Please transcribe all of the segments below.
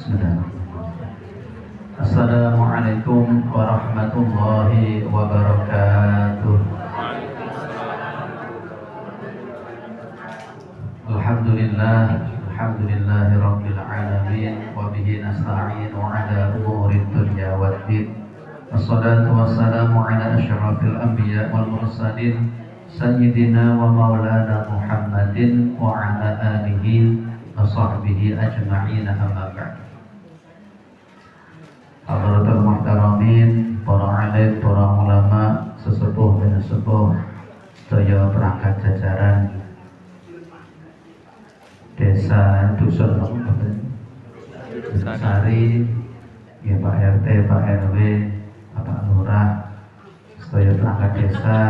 Bismillahirrahmanirrahim. Assalamualaikum warahmatullahi wabarakatuh. Alhamdulillahi rabbil alamin wa bihi nasta'inu ala umurid dunya waddin. Wassalatu wassalamu ala asyrafil anbiya wal mursalin sayyidina wa maulana Muhammadin wa ala alihi wa sahbihi ajma'in, amma ba'd. Hadratul muhtaramin, para alim, para ulama, sesepuh dan sesepuh, sedaya perangkat jajaran desa dusun Sari, ya Pak RT, Pak RW, Pak Lurah, sedaya perangkat desa,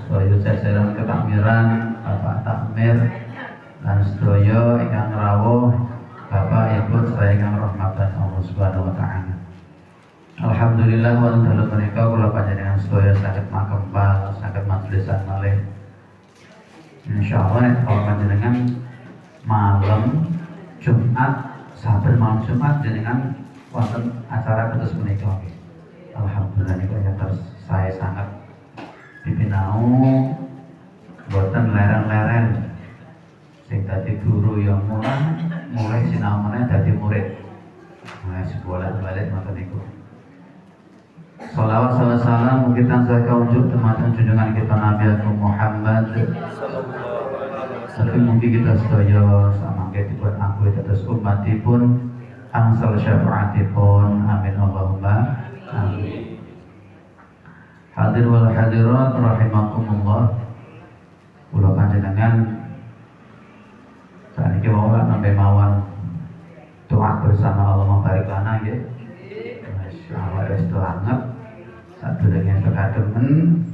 sedaya jajaran ketakmiran, Bapak Takmir, dan sedaya ingkang rawuh Bapak Ibu sedaya ingkang rahmatan Allah Subhanahu wa taala. Alhamdulillah wonten dalu menika kula panjenengan sedaya saged makempal, saged majelisan malih. Insyaallah nek panjenengan malam Jumat, saben malam Jumat jenengan wonten acara kados menika. Alhamdulillah niku terus saya sangat dipinau boten leren-leren. Sing dadi guru yang mulai sinau meneh dadi murid. Mulai sekolah balik ngoten niku. Salawat salam kita saya kaunjuk teman junjungan kita Nabi Agung Muhammad. Tapi mungkin kita sedaya samangke dipun akui atas umatipun angsal syafaatipun, amin Allahumma amin. Hadir wal hadirat rahimakumullah. Kula panjenengan saniki mawon nampi mawon doa bersama Allah membarik lana nggih. Masyaallah restu anget. Sadurunge kekademen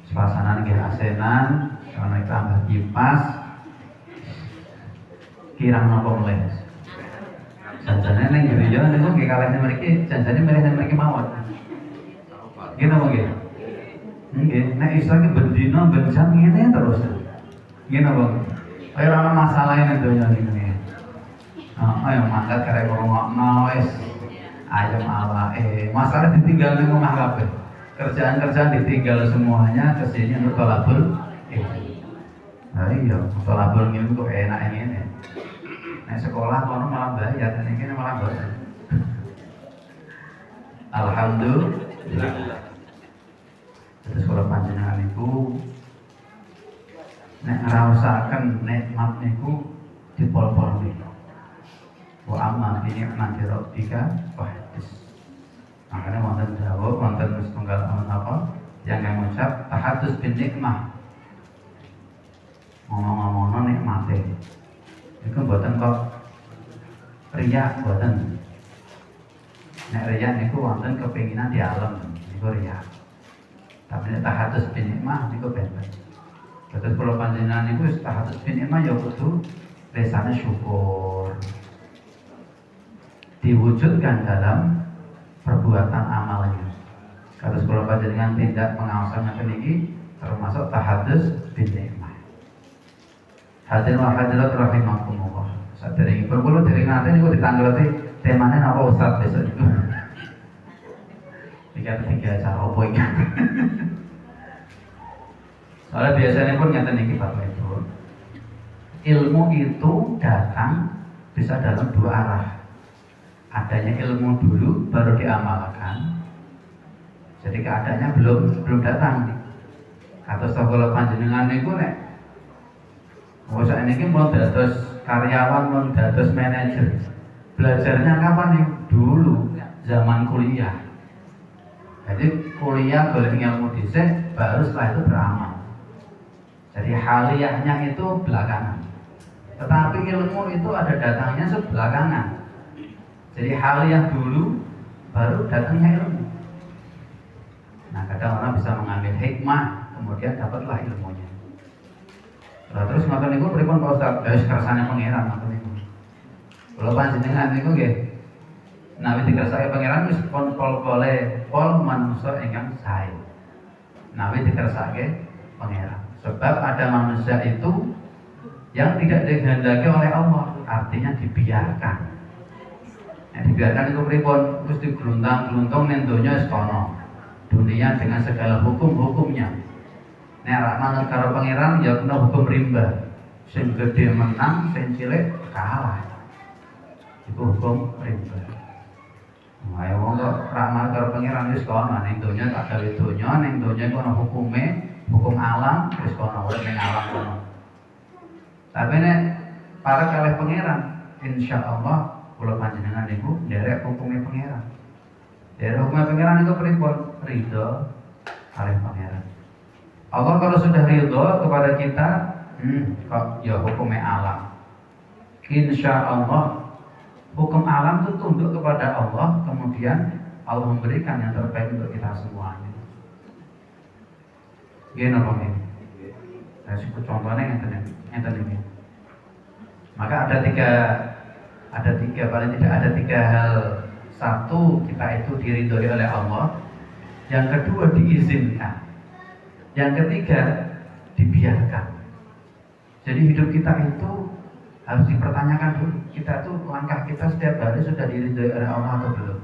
suasana nggih asenan, ana tambah kipas. Kirang napa mulai. Janjane ning gereja niku nggih kalih mriki janjane milih mriki mawon. Nggih napa nggih? Nggih, nek iso iki bendina ben jam ngene terus. Nggih napa? Kaya ora masalah ning donya niki. Ayo mangkat karek ngrungokno wis ayem awake. Masalah ditinggal ning omah kabeh. Kerjaan-kerjaan ditinggal semuanya kesini untuk tolabul ilmu. Nah iya, tolabul ilmu kok enak ini. Nah sekolah kono malah bayar, dan ini malah bosan. Alhamdulillah. Terus kalau panjenengan itu nek ngrasakaken nikmat niku dipol-pol niku. Wa amma bi ni'mati rabbika fahdits. Makanya wonten jawab, wonten setunggal apa yang kami ucap tahadus bin nikmah, ngomong-ngomong nikmate itu mboten kok riya, mboten. Nek riya niku wonten kepinginan di alam niku riya, tapi nek tahadus bin nikmah niku benten. Terus kula panjenengan niku tahadus bin nikmah ya kudu lesane syukur diwujudkan dalam perbuatan amalnya. Kados kula panjenengan tindak pengawasan niki termasuk tahadus bin nikmah. Hadirin wa hadirat rahimakumullah. Saderengipun kula dereng nate niku ditanggleti temane napa Ustaz besok niku. Tiga acara opo iki. Soalnya biasanya pun ngeten niki Bapak Ibu. Ilmu itu datang bisa dalam dua arah. Adanya ilmu dulu baru diamalkan. Jadi keadaannya belum datang. Kados kula panjenengan niku nek saiki mau dados karyawan, mau dados manajer. Belajarnya kapan nih? Dulu zaman kuliah. Jadi kuliah golek ilmu dhisik, baru setelah itu beramal. Jadi haliyahnya itu belakangan. Tetapi ilmu itu ada datangnya sebelakangan. Jadi haliyah dulu, baru datangnya ilmu. Nah kadang orang bisa mengambil hikmah, kemudian dapatlah ilmunya. Terus ngoten niku pripun Pak Ustaz? Wis kersane pangeran ngoten niku. Kula panjenengan niku nggih nawi dikersake pangeran wis pol-pole manungsa ingkang sae. Nawi dikersake pangeran. Sebab ada manusia itu yang tidak dikehendaki oleh Allah, artinya dibiarkan. dibiarkan itu pripun wis digluntang-gluntung ning donya wis kono. Dunia dengan segala hukum-hukumnya. Nek rak manut karo pangeran ya kena hukum rimba. Sing gede menang, sing cilik kalah. Iku hukum rimba. Ayo wong kok rak manut karo pangeran wis kono ning donya tak gawe donya, ning donya kono hukume, hukum alam wis kono urip ning alam kono. Tapi nek para kalih pangeran, insyaallah kula panjenengan niku nderek hukume pangeran. Dari hukum pangeran itu pripun? Ridho oleh pangeran. Allah kalau sudah ridho kepada kita, kok ya hukumnya alam. Insya Allah hukum alam itu tunduk kepada Allah, kemudian Allah memberikan yang terbaik untuk kita semuanya. Gini apa ini? Saya sebut contohnya yang tadi. Maka ada tiga paling tidak ada tiga hal. Satu, kita itu diridhoi oleh Allah. Yang kedua, diizinkan. Yang ketiga, dibiarkan. Jadi hidup kita itu harus dipertanyakan dulu. Kita tuh langkah kita setiap hari sudah diridhoi oleh Allah atau belum?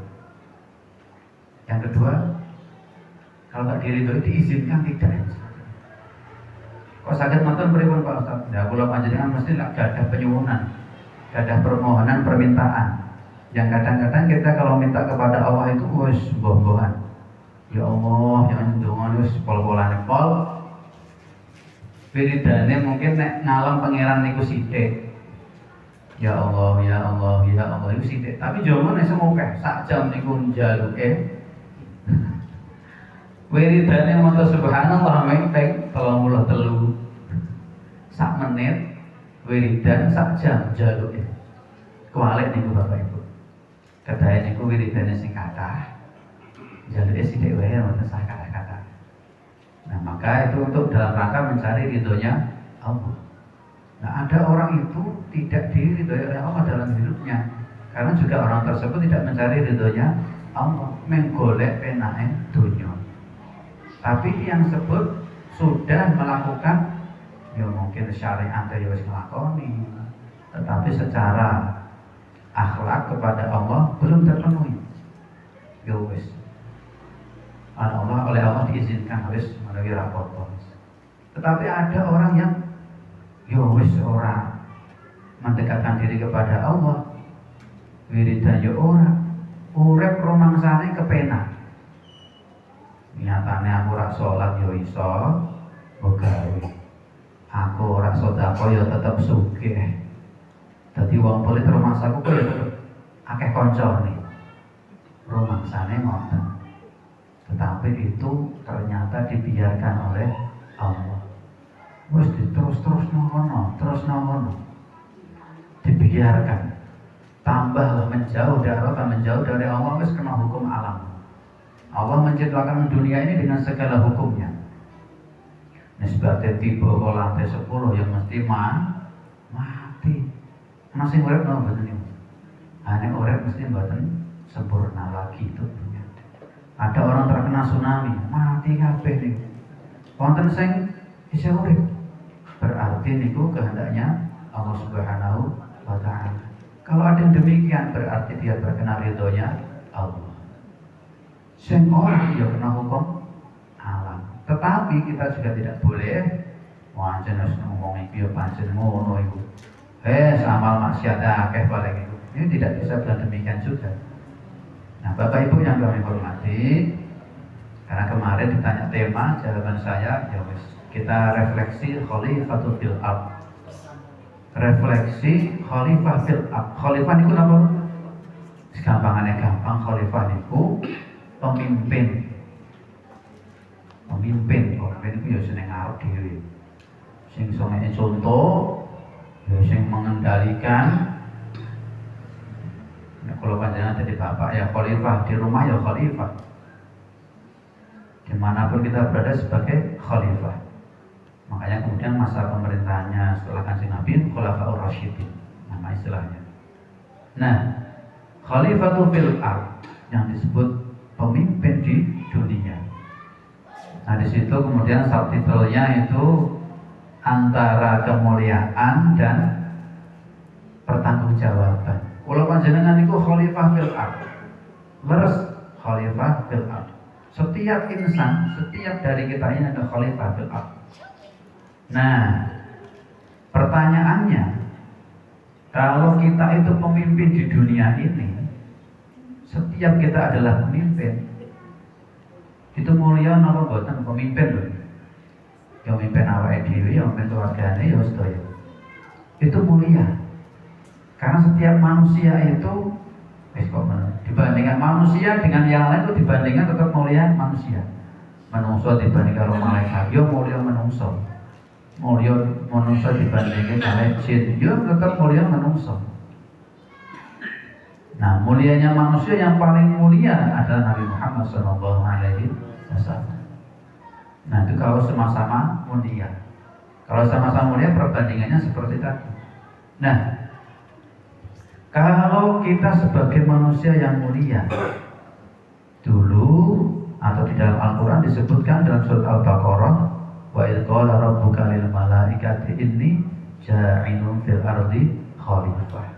Yang kedua, kalau tak diridhoi diizinkan tidak. Kok sakit nonton pripun Pak Ustaz? Ya kula panjenengan mesti gak ada penyuwunan, gak ada permohonan, permintaan. Yang kadang-kadang kita kalau minta kepada Allah itu wis boh-bohan. Ya Allah, yang ndonga wis pol-polane pol. Wiridane mungkin nek ngalem pangeran niku sithik. Ya Allah, ya Allah, ya Allah iku sithik. Tapi jowo nek semokeh sak jam niku njaluke. Wiridane maca subhanallah mepeng 33. Sak menit wiridan sak jam njaluke. Kualik niku Bapak Ibu. Kedai niku wiridane sing kathah. Jaluke sithik wae wonten sak kata-kata. Nah, maka itu untuk dalam rangka mencari ridhonya Allah. Nah, ada orang itu tidak diridhoi oleh Allah dalam hidupnya. Karena juga orang tersebut tidak mencari ridhonya Allah, menggolek penake dunya. Tapi yang sebut sudah melakukan ya mungkin syariat ya wis nglakoni, tetapi secara akhlak kepada Allah belum terpenuhi. Ya wis. Oleh Allah diizinkan wis menawi rapot. Tetapi ada orang yang ya wis ora mendekatkan diri kepada Allah. Wiridan ya ora. Urip rumangsane kepenak. Nyatane aku ora salat ya iso begawe. Aku ora sedekah ya tetep sugih. Dadi wong pelit rumangsaku kok ya akeh kancane. Rumangsane ngoten. Tetapi itu ternyata dibiarkan oleh Allah. Wis terus ngono. Dibiarkan. Tambah menjauh dari Allah wis kena hukum alam. Allah menciptakan dunia ini dengan segala hukumnya. Nisbate tiba ke lantai 10 yang mesti mati. Masih urip no mboten niku. Ane urip mesti mboten sempurna lagi itu dunia. Ada orang terkena tsunami, mati kabeh niku. Wonten sing isih urip. Berarti niku kehendaknya Allah Subhanahu wa taala. Kalau ada yang demikian berarti dia terkena ridhonya Allah. Sing orang ya kena hukum alam. Tetapi kita juga tidak boleh wancen harus ngomong iki ya pancen ngono iku. Amal maksiat akeh paling itu. Ini tidak bisa bilang demikian juga. Nah, Bapak Ibu yang kami hormati, karena kemarin ditanya tema, jawaban saya ya wis. Kita refleksi khalifatul fil ardh. Refleksi khalifah fil ardh. Khalifah niku napa? Gampangane gampang, khalifah niku pemimpin. Pemimpin itu ya seneng ngarep dhewe. Sing iso ngene contoh, ya sing mengendalikan. Nek kalau panjenengan jadi bapak ya khalifah, di rumah ya khalifah. Dimanapun kita berada sebagai khalifah. Makanya kemudian masa pemerintahannya setelah Kanjeng Nabi Khulafaur Rasyidin, nama istilahnya. Nah, khalifatul fil ardh yang disebut pemimpin di dunia. Nah, di situ kemudian subtitlenya itu antara kemuliaan dan pertanggungjawaban. Kula panjenengan niku khalifah fil ard. Leres khalifah fil ard. Setiap insan, setiap dari kita ini ada khalifah fil ard. Nah, pertanyaannya, kalau kita itu pemimpin di dunia ini, setiap kita adalah pemimpin. Itu mulia napa mboten pemimpin lho. Ya mimpin awake dhewe, ya mimpin keluargane, ya sedaya. Itu mulia. Karena setiap manusia itu dibandingkan manusia dengan yang lain itu dibandingkan tetap mulia manusia. Manungsa dibandingkan karo malaikat, ya mulia manungsa. Mulia manungsa dibandingkan karo jin, ya tetap mulia manungsa. Nah, mulianya manusia yang paling mulia adalah Nabi Muhammad SAW. Nah, itu kalau sama-sama mulia. Kalau sama-sama mulia perbandingannya seperti tadi. Nah, kalau kita sebagai manusia yang mulia, dulu atau di dalam Al-Quran disebutkan dalam surat Al-Baqarah, wa idh qala rabbuka lil malaikati inni ja'ilun fil ardi khalifah.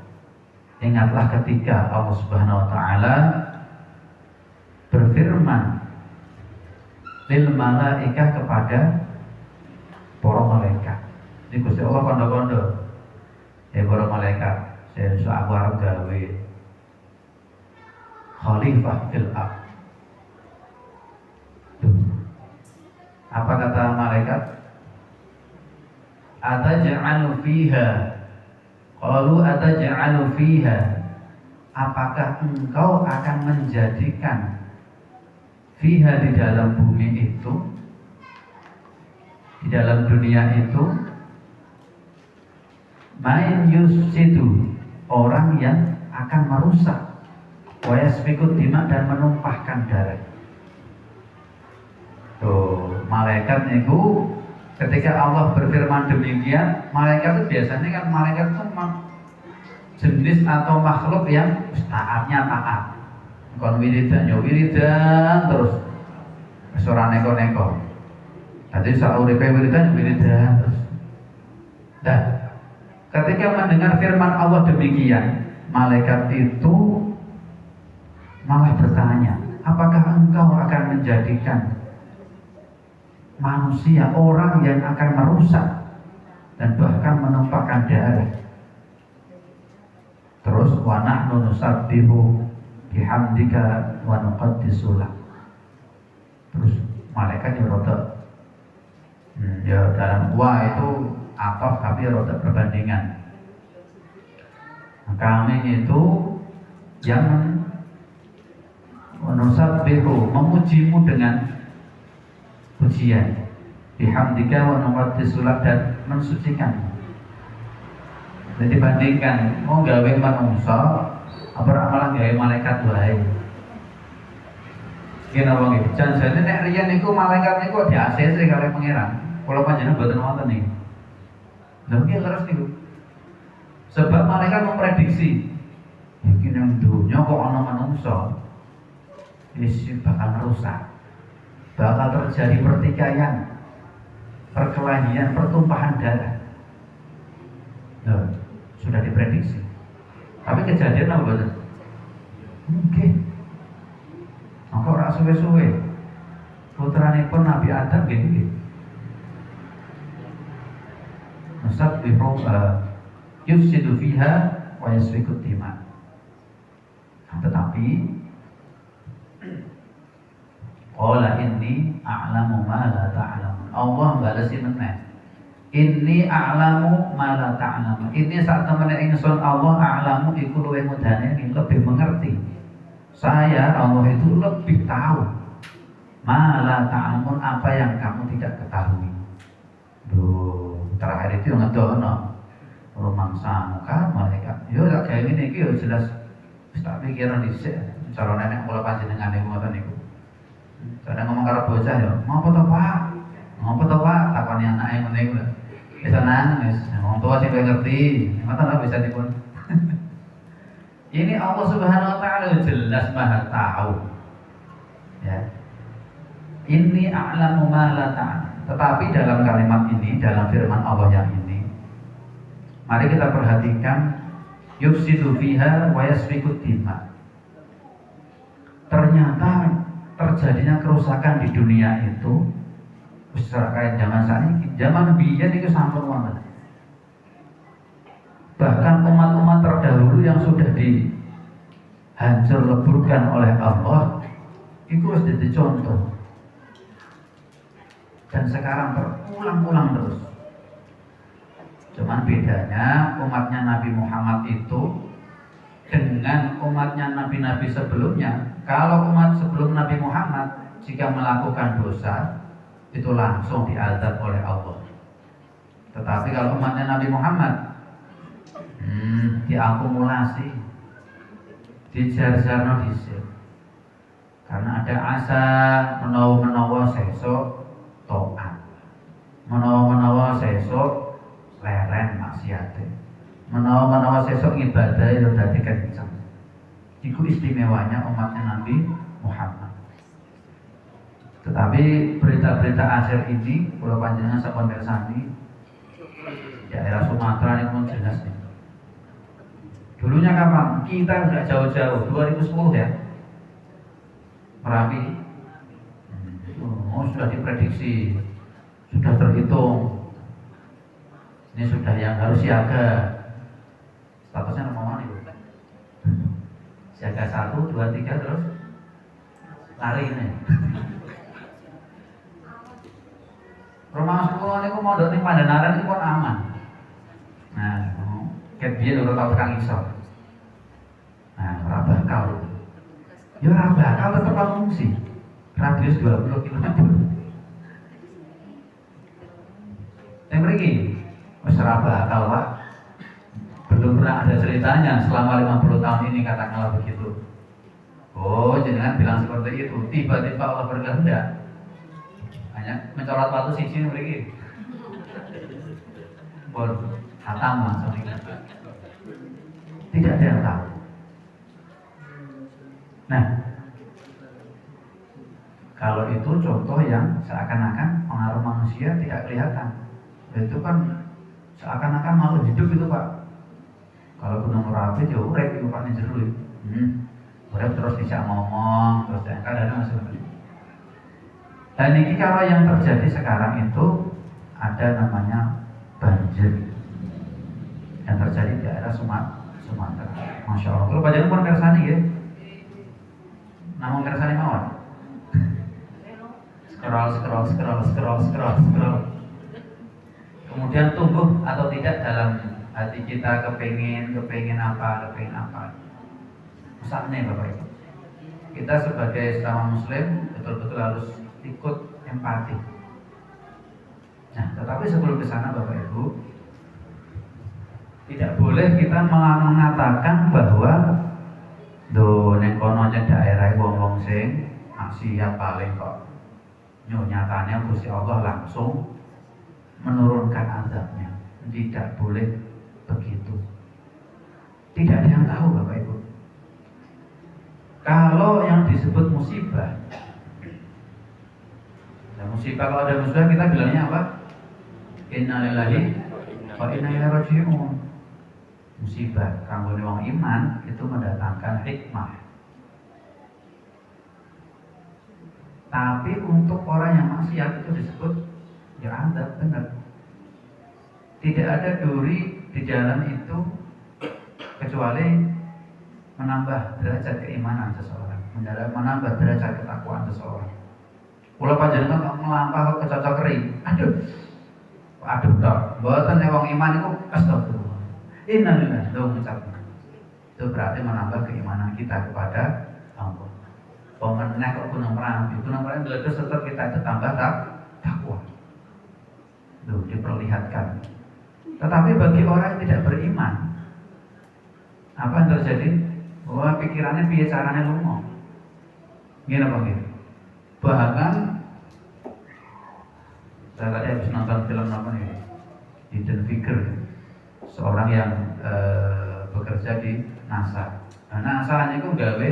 Ingatlah ketika Allah Subhanahu wa taala berfirman lil malaikah kepada para malaikat. Ini Gusti Allah kondo-kondo. Para malaikat, saya aku arep gawe khalifah fil ard. Apa kata malaikat? Ataj'alu fiha. Qalu ataj'alu fiha. Apakah engkau akan menjadikan fiha di dalam bumi itu, di dalam dunia itu, main yusjidu, orang yang akan merusak, wa yasfikut dima, dan menumpahkan darah. Tuh, malaikat itu ketika Allah berfirman demikian, malaikat itu biasanya kan malaikat itu jenis atau makhluk yang taatnya taat. Kon wiridan ya wiridan terus. Wis ora neko-neko. Dadi sauripe wiridan terus. Dan ketika mendengar firman Allah demikian, malaikat itu malah bertanya, apakah engkau akan menjadikan manusia orang yang akan merusak dan bahkan menumpahkan darah? Terus wa nahnu nusabbihu bihamdika wa nuqaddisu lak. Terus malaikat yang roda ya dalam wa itu ataf tapi roda perbandingan. Nah, kami itu yang nusabbihu, memujimu dengan pujian, bihamdika wa nuqaddisu lak, dan mensucikan. Jadi dibandingkan mau gawe manungsa apa amalan gawe malaikat wae. Kena wong iki janjane nek riyen niku malaikat niku di ACC kali pangeran. Kula panjenengan mboten wonten niku. Lha iki terus niku. Sebab malaikat memprediksi iki nang dunya kok ana manungsa iki bakal rusak. Bakal terjadi pertikaian, perkelahian, pertumpahan darah. Nah, sudah diprediksi. Tapi kejadian apa betul? Mungkin. Maka ora suwe-suwe putranipun Nabi Adam nggih. Nusabbihu yufsidu fiha wa yasfiku dima. Tetapi qala inni a'lamu ma la ta'lamun. Allah balesi meneh. Inni a'lamu ma la ta'lamun. Ini saat temen ingsun Allah a'lamu iku luwih mudane lebih mengerti. Saya Allah itu lebih tahu ma la ta'lamun, apa yang kamu tidak ketahui. Duh, terakhir itu ngedono rumangsa muka malaikat. Yo lak kayak ngene iki yo jelas wis tak pikiran dhisik. Cara nenek kula panjenengan niku ngoten niku. Kadang ngomong karo bocah yo, "Ngopo to, Pak? Ngopo to, Pak?" Takoni anake ngene iku lho. Wis tenan wis, wong tua sing ngerti. Ngoten lho bisa dipun. Ini Allah Subhanahu wa taala jelas Maha tahu. Ya. Inni a'lamu ma la ta'lam. Tetapi dalam kalimat ini, dalam firman Allah yang ini, mari kita perhatikan yufsidu fiha wa yasfiku dima. Ternyata terjadinya kerusakan di dunia itu secara kayak zaman saat ini, zaman biyen itu sampun banget. Bahkan umat-umat terdahulu yang sudah dihancur leburkan oleh Allah itu harus jadi contoh. Dan sekarang terulang-ulang terus. Cuman bedanya umatnya Nabi Muhammad itu dengan umatnya nabi-nabi sebelumnya. Kalau umat sebelum Nabi Muhammad jika melakukan dosa itu langsung diazab oleh Allah. Tetapi kalau umatnya Nabi Muhammad diakumulasi, dijar-jarno dhisik. Karena ada asa menawa-menawa sesuk taat, menawa-menawa sesuk leren maksiate, menawa-menawa sesuk ibadah itu dadi kenceng. Iku istimewanya umatnya Nabi Muhammad. Tetapi berita-berita akhir ini kalau panjenengan sampun mirsani daerah Sumatera ini pun jelas nih. Dulunya kapan? Kita nggak jauh-jauh 2010 ya. Merapi. Sudah diprediksi, sudah terhitung. Ini sudah yang harus siaga. Statusnya nomor mana? Siaga 1, 2, 3 terus lari ini. Rumah sekolah ini mau ning Pandanaran ini pun aman. Nah, kayak biar udah tahu tekan isor. Nah, ora bakal. Ya ora bakal tetap mengungsi. Radius 20 km. Yang mriki wis ora bakal, Pak. Belum pernah ada ceritanya selama 50 tahun ini katakanlah begitu. Oh, jenengan bilang seperti itu. Tiba-tiba Allah berkehendak hanya mencolot batu siji mriki. Bon, hatam langsung. Tidak ada yang tahu. Nah, kalau itu contoh yang seakan-akan pengaruh manusia tidak kelihatan. Itu kan seakan-akan makhluk hidup itu, Pak. Kalau Gunung Merapi ya urip itu Pak njero. Urip terus bisa ngomong, terus kadang masuk. Dan ini kalau yang terjadi sekarang itu ada namanya banjir yang terjadi di daerah Sumatera. Masya Allah. Kalau panjenengan pun kersani ya. Namun kersani mawon. Scroll. Kemudian tumbuh atau tidak dalam hati kita kepingin apa. Misalnya Bapak Ibu, kita sebagai sesama Muslim betul-betul harus ikut empati. Nah, tetapi sebelum ke sana Bapak Ibu, tidak boleh kita mengatakan bahwa ning kono daerah wong-wong sing maksiat paling kok nyatanya Gusti Allah langsung menurunkan azabnya. Tidak boleh begitu. Tidak ada yang tahu Bapak Ibu. Kalau yang disebut musibah, nah musibah kalau ada musibah kita bilangnya apa? Innalillahi wa inna ilaihi raji'un. Musibah kanggo wong iman itu mendatangkan hikmah. Tapi untuk orang yang maksiat itu disebut ya azab, benar. Tidak ada duri di jalan itu kecuali menambah derajat keimanan seseorang, menambah derajat ketakwaan seseorang. Kalau panjenengan melampah kecocok kering, aduh tok, mboten nek wong iman iku astagfirullah. Innalillahi wa inna ilaihi raji'un. Itu berarti menambah keimanan kita kepada Allah. Pemenang kok Gunung Merapi meletus tetap kita itu tambah takwa. Loh, diperlihatkan. Tetapi bagi orang yang tidak beriman, apa yang terjadi? Bahwa pikirannya piye caranya ngomong. Gini apa gitu? Bahkan saya tadi habis nonton film apa nih? Hidden Figure, seorang yang bekerja di NASA. Nah, NASA itu gawe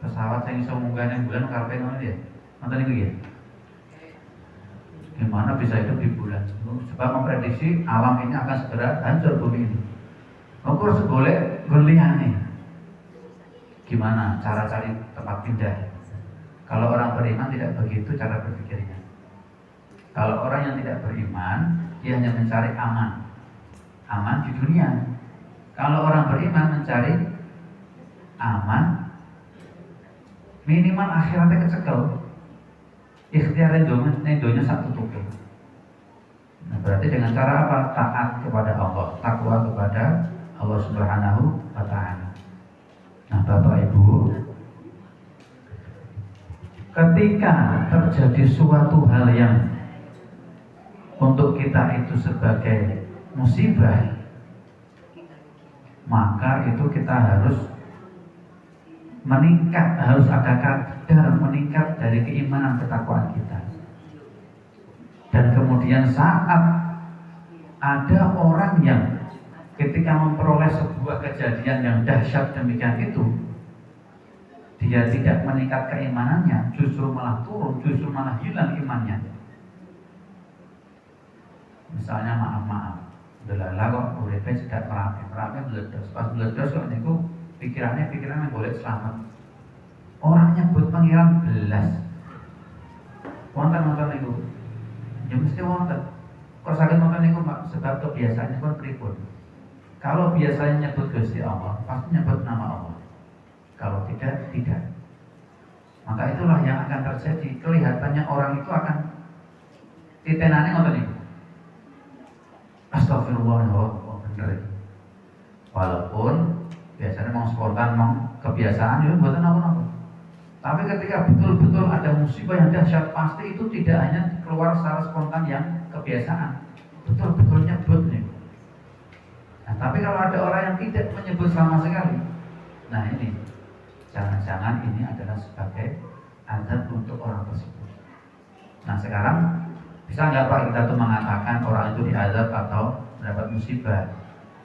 pesawat yang iso munggah nang bulan karepe ngono ya. Nonton iku ya. Gimana bisa hidup di bulan? Sebab memprediksi alam ini akan segera hancur bumi ini. Ukur seboleh goliane. Gimana cara cari tempat pindah? Kalau orang beriman tidak begitu cara berpikirnya. Kalau orang yang tidak beriman, dia hanya mencari aman. Aman di dunia. Kalau orang beriman mencari aman, minimal akhiratnya kecekel. Ikhtiar donya satu tutup. Nah, berarti dengan cara apa? Taat kepada Allah, takwa kepada Allah Subhanahu wa Ta'ala. Nah, Bapak Ibu, ketika terjadi suatu hal yang untuk kita itu sebagai musibah, maka itu kita harus meningkat, harus ada kadar meningkat dari keimanan ketakwaan kita. Dan kemudian saat ada orang yang ketika memperoleh sebuah kejadian yang dahsyat demikian itu, dia tidak meningkat keimanannya, justru malah turun, justru malah hilang imannya. Misalnya maaf, delala kok uripnya cedak merapi meledos, pas meledos kok niku pikirannya boleh selamat. Orang nyebut pangeran belas, wonten niku, ya mesti wonten. Kok sakit wonten niku sebab kebiasaannya pun pripun. Kalau biasanya nyebut Gusti Allah, pasti nyebut nama Allah. Kalau tidak, tidak. Maka itulah yang akan terjadi. Kelihatannya orang itu akan titenane ngoten niku. Astagfirullah, bener. Walaupun biasanya mau spontan, mau kebiasaan, ya buatan apa-apa. Tapi ketika betul-betul ada musibah yang dahsyat, pasti itu tidak hanya keluar secara spontan yang kebiasaan, betul-betul nyebut nih. Nah, tapi kalau ada orang yang tidak menyebut sama sekali, nah ini jangan-jangan ini adalah sebagai azab untuk orang tersebut. Nah sekarang bisa nggak Pak kita tuh mengatakan orang itu diazab atau mendapat musibah?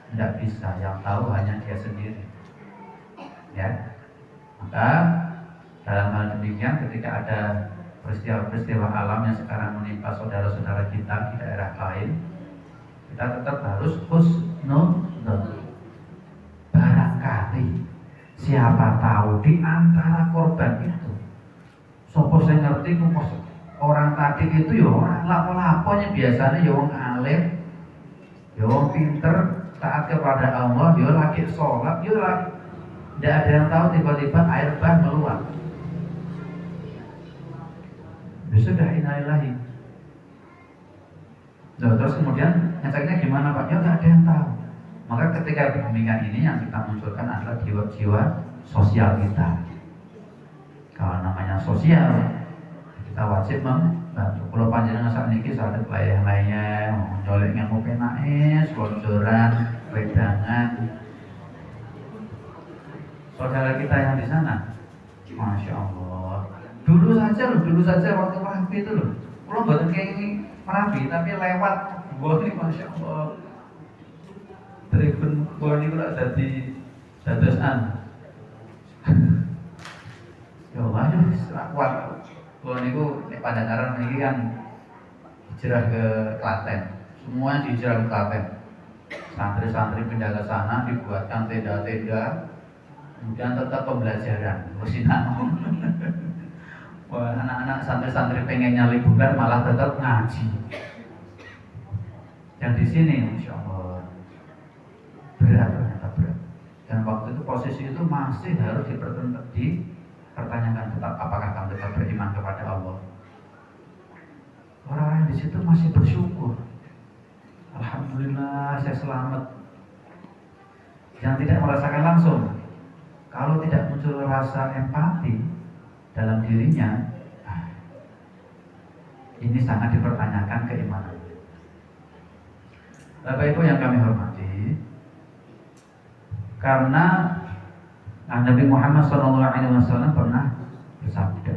Tidak bisa, yang tahu hanya dia sendiri. Ya, maka dalam hal demikian ketika ada peristiwa-peristiwa alam yang sekarang menimpa saudara-saudara kita di daerah lain, kita tetap harus husnuzon. Barangkali siapa tahu di antara korban itu, sopo saya ngerti orang tadi itu ya orang lapo-laponya biasanya ya orang alim, ya orang pinter, taat kepada Allah, ya lagi sholat, ya lagi tidak ada yang tahu tiba-tiba air bah meluap. Ya sudah, innalillahi. Nah, terus kemudian ngeceknya gimana Pak? Ya nggak ada yang tahu. Maka ketika demikian ini yang kita munculkan adalah jiwa-jiwa sosial kita. Kalau namanya sosial, kita wajib membantu. Kalau panjenengan saat ini sadar layah-layah, nyolek ngamu penake, selonjoran, wedangan. Saudara kita yang di sana, masya Allah. Dulu saja waktu Merapi itu loh. Kalau buatan kayak ini Merapi, tapi lewat Boni, masya Allah. Tribun Boni itu ada di dadosan. Ya Allah, kuat. Boni itu pada cara ini kan hijrah ke Klaten. Semua hijrah ke Klaten. Santri-santri pindah ke sana, dibuatkan tenda-tenda. Kemudian tetap pembelajaran, bersinau. Wah, anak-anak santri-santri pengennya liburan malah tetap ngaji. Yang di sini, insya Allah berat, ternyata berat. Dan waktu itu posisi itu masih harus dipertanyakan tetap apakah kamu tetap beriman kepada Allah. Orang-orang di situ masih bersyukur. Alhamdulillah saya selamat. Yang tidak merasakan langsung. Kalau tidak muncul rasa empati dalam dirinya, ini sangat dipertanyakan keimanan. Bapak Ibu yang kami hormati, karena Nabi Muhammad SAW pernah bersabda,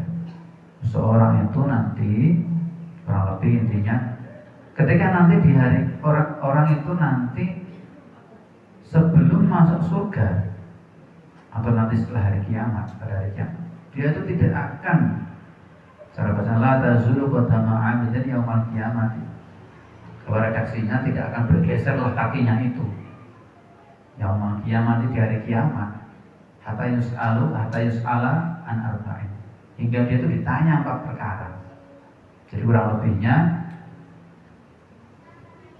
seorang itu nanti kurang lebih intinya, ketika nanti di hari orang itu nanti sebelum masuk surga atau nanti setelah hari kiamat, pada hari kiamat, dia itu tidak akan Cara baca la tazulu qadama 'abdin yaumal qiyamah. Bahwa redaksinya tidak akan bergeserlah kakinya itu. Yaumal qiyamah di hari kiamat. Hatta yus'ala an arba'in. Hingga dia itu ditanya 4 perkara. Jadi kurang lebihnya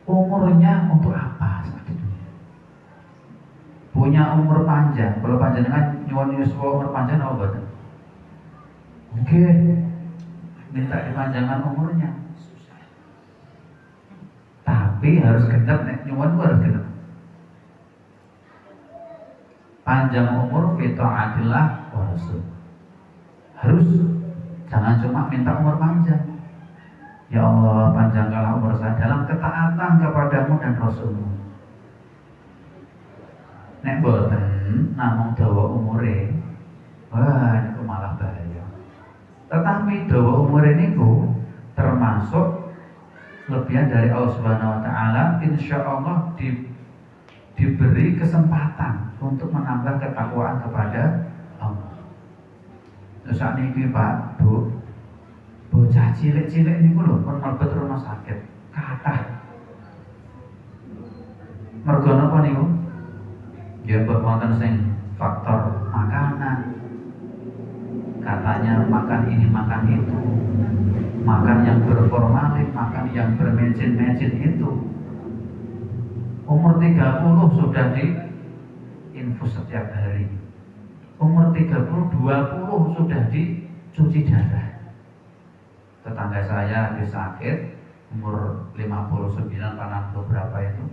umurnya untuk apa saat itu? Punya umur panjang. Kalau panjenengan nyuwun yuswa umur panjang apa boten? Oke. Minta dipanjangkan umurnya. Tapi harus genep nek nyuwun harus genep. Panjang umur fi ta'atillah wa rasul. Harus, jangan cuma minta umur panjang. Ya Allah, panjangkanlah umur saya dalam ketaatan kepadamu dan Rasulmu. Nek boten namung dawa umure, wah niku malah bahaya. Tetapi dawa umure niku termasuk lebihan dari Allah Subhanahu wa taala, insyaallah diberi kesempatan untuk menambah ketakwaan kepada Allah. Terus saat ini Pak, Bu, bocah cilik-cilik ini lho pun mlebet rumah sakit. Kathah. Mergo napa niku? Ya mbok wonten sing faktor makanan. Katanya makan ini makan itu. Makan yang berformalin, makan yang bermecin-mecin itu. Umur 30 sudah di infus setiap hari. Umur 30, 20 sudah dicuci darah. Tetangga saya habis sakit umur 59 karena beberapa itu.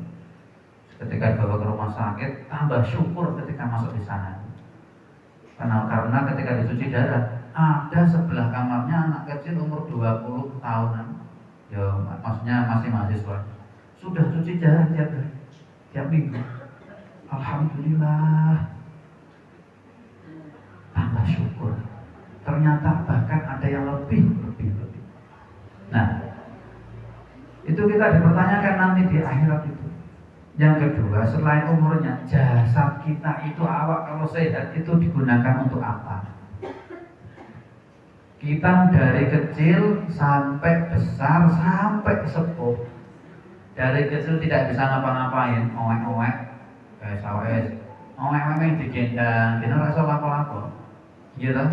Ketika dibawa ke rumah sakit, tambah syukur ketika masuk di sana. Karena ketika dicuci darah, ada sebelah kamarnya anak kecil umur 20 tahunan. Ya, maksudnya masih mahasiswa. Sudah cuci darah tiap minggu. Alhamdulillah. Tambah syukur. Ternyata bahkan ada yang lebih. Nah, itu kita dipertanyakan nanti di akhirat itu. Yang kedua, selain umurnya, jasad kita itu awak kalau sehat itu digunakan untuk apa? Kita dari kecil sampai besar sampai sepuh. Dari kecil tidak bisa ngapa-ngapain, owek-owek, owek-owek digendang, kita nggak bisa apa-apa, gitu.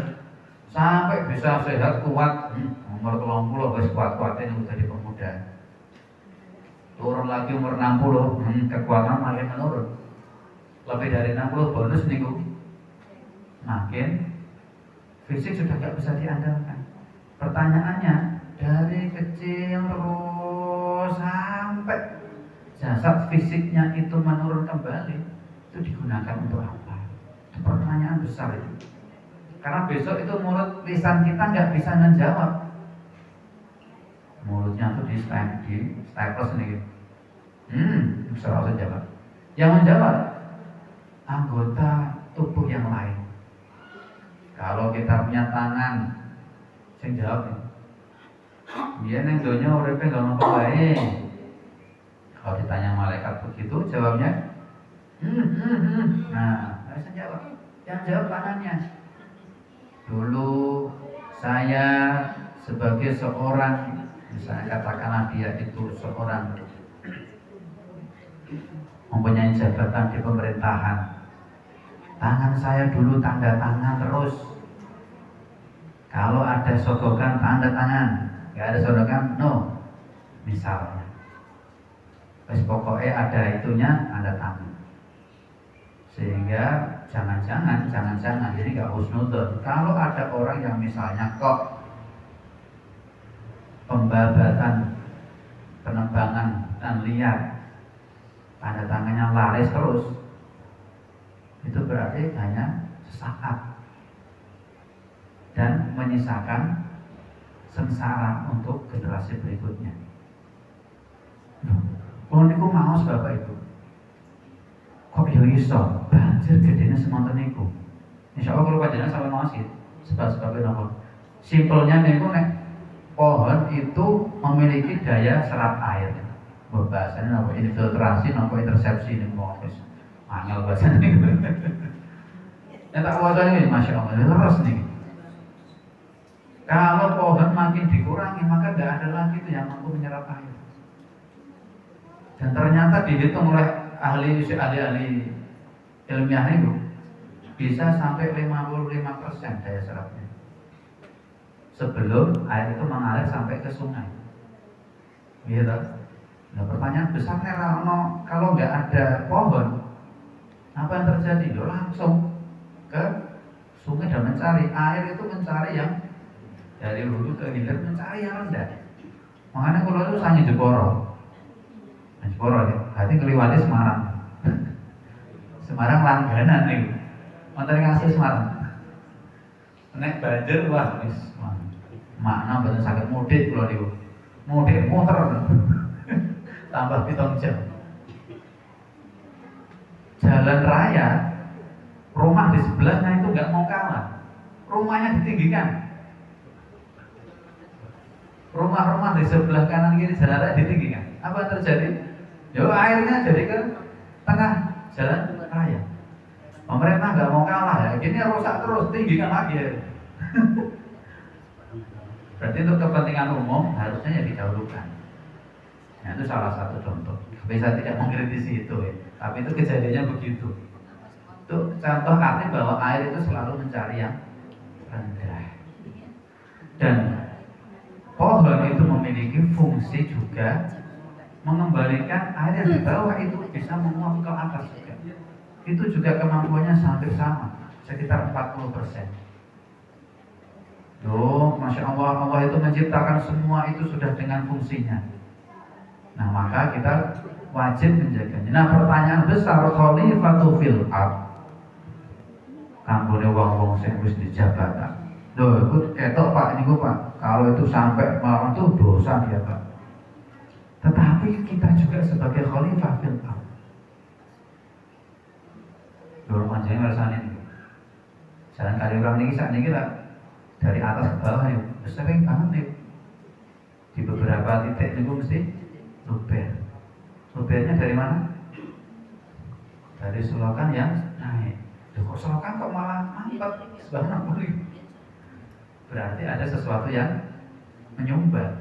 Sampai bisa sehat kuat, umur 30 wis kuat-kuatnya udah jadi pemuda. Turun lagi umur 60, kekuatan makin menurun. Lebih dari 60 bonus niku. Makin fisik sudah gak bisa diandalkan. Pertanyaannya, dari kecil terus sampai jasad fisiknya itu menurun kembali, itu digunakan untuk apa? Itu pertanyaan besar itu. Karena besok itu mulut lisan kita nggak bisa menjawab. Mulutnya tuh di staples nih. Bisa langsung jawab. Yang menjawab anggota tubuh yang lain. Kalau kita punya tangan, sing jawab nih. Dia neng donya uripe gak ngono wae. Kalau ditanya malaikat begitu, jawabnya Nah, bisa jawab. Yang jawab tangannya. Dulu saya sebagai seorang, misalnya katakanlah dia itu seorang mempunyai jabatan di pemerintahan, tangan saya dulu tanda tangan terus. Kalau ada sogokan tanda tangan, nggak ada sogokan no. Misalnya, wes pokoknya ada itunya tanda tangan. Sehingga jangan-jangan jadi nggak husnudon. Kalau ada orang yang misalnya kok pembabatan, penebangan dan liar, tanda tangannya laris terus, itu berarti hanya sesaat dan menyisakan sengsara untuk generasi berikutnya. Kalau niku maos Bapak Ibu, kok yo iso banjir gedene semonten niku. Insyaallah kalau panjenengan sampai maos sebab-sebabnya napa? Simpelnya niku nek pohon itu memiliki daya serap air. Bahasanya apa? Infiltrasi, apa intersepsi ini proses. Angel bahasanya ini. Yang tak wajar ini, masya Allah, leres nih. Kalau pohon makin dikurangi, maka tidak ada lagi itu yang mampu menyerap air. Dan ternyata dihitung oleh ahli ilmiah itu bisa sampai 55% daya serapnya sebelum air itu mengalir sampai ke sungai. Gitu. Nah, pertanyaan besarnya kalau nggak ada pohon, apa yang terjadi? Yo langsung ke sungai dan mencari air, itu mencari yang dari hulu ke hilir, mencari yang rendah. Makanya kalau itu sangi Jeporo ya, berarti keliwati Semarang. Semarang langganan nih, mantan ngasih Semarang. Nek banjir wah wis makna bener sakit mudik kalau niku. Mudik motor tambah 7 jam. Jalan raya, rumah di sebelahnya itu nggak mau kalah. Rumahnya ditinggikan. Rumah-rumah di sebelah kanan kiri jalan raya ditinggikan. Apa yang terjadi? Yo airnya jadi ke tengah jalan raya. Pemerintah nggak mau kalah ya, gini rusak terus, tinggikan lagi ya. Berarti untuk kepentingan umum harusnya ya didahulukan. Nah, itu salah satu contoh. Tapi saya tidak mengkritisi itu ya, tapi itu kejadiannya begitu. Itu contoh arti bahwa air itu selalu mencari yang rendah. Dan pohon itu memiliki fungsi juga mengembalikan air yang di bawah itu bisa menguap ke atas juga. Itu juga kemampuannya hampir sama, sekitar 40%. Loh, Masya Allah, Allah itu menciptakan semua itu sudah dengan fungsinya. Nah, maka kita wajib menjaganya. Nah, pertanyaan besar, khalifatu fil ard. Kanggone wong-wong sing wis di jabatan. Loh, itu ketok Pak, niku Pak. Kalau itu sampai malam itu dosa ya Pak. Tetapi kita juga sebagai khalifah fil ard. Lho, panjenengan rasane niku. Jalan kali orang niki sak niki lah dari atas ke bawah nih, sering banget nih. Di beberapa titik niku mesti luber. Lubernya dari mana? Dari selokan yang naik. Kok selokan kok malah mampet sebelah kiri? Berarti ada sesuatu yang menyumbat.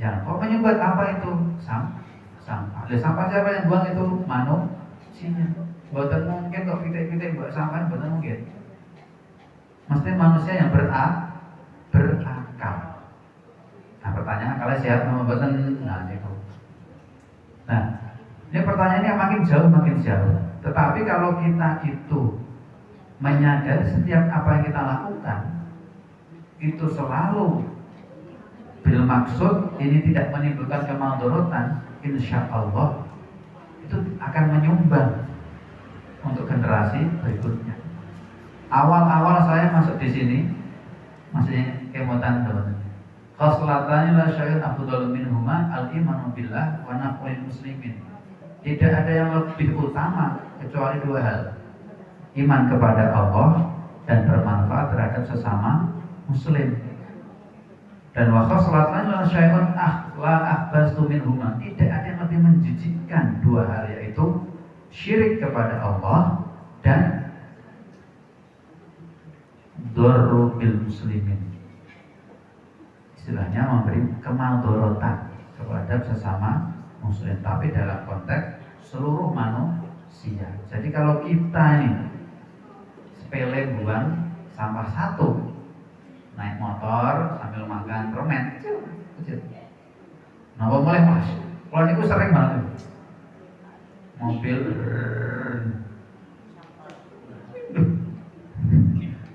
Ya, kok menyumbat apa itu? Sampah. Sampah siapa yang buang itu? Manusia. Buatan mungkin kok pitik-pitik buat sampah, buatan mungkin. Mesti manusia yang berakal. Nah, pertanyaan kalau siap membuatkan itu. Nah, ini pertanyaannya makin jauh. Tetapi kalau kita itu menyadari setiap apa yang kita lakukan itu selalu bil maksud ini tidak menimbulkan kemadharatan, insya Allah itu akan menyumbang untuk generasi berikutnya. Awal-awal saya masuk di sini masih kemutan teman. Khoslatani la syai'un afdalu minhuma al-imanu billah wa naqlil muslimin. Tidak ada yang lebih utama kecuali 2 hal. Iman kepada Allah dan bermanfaat terhadap sesama muslim. Dan wa khoslatani la syai'un la ahbasu minhuma. Tidak ada yang lebih menjijikkan 2 hal, yaitu syirik kepada Allah dan dzarru bil muslimin. Istilahnya memberi kemadharatan kepada sesama muslim, tapi dalam konteks seluruh manusia. Jadi kalau kita ini sepele buang sampah satu, naik motor sambil makan permen kecil. Nah, mulai mas, kalau itu sering banget mobil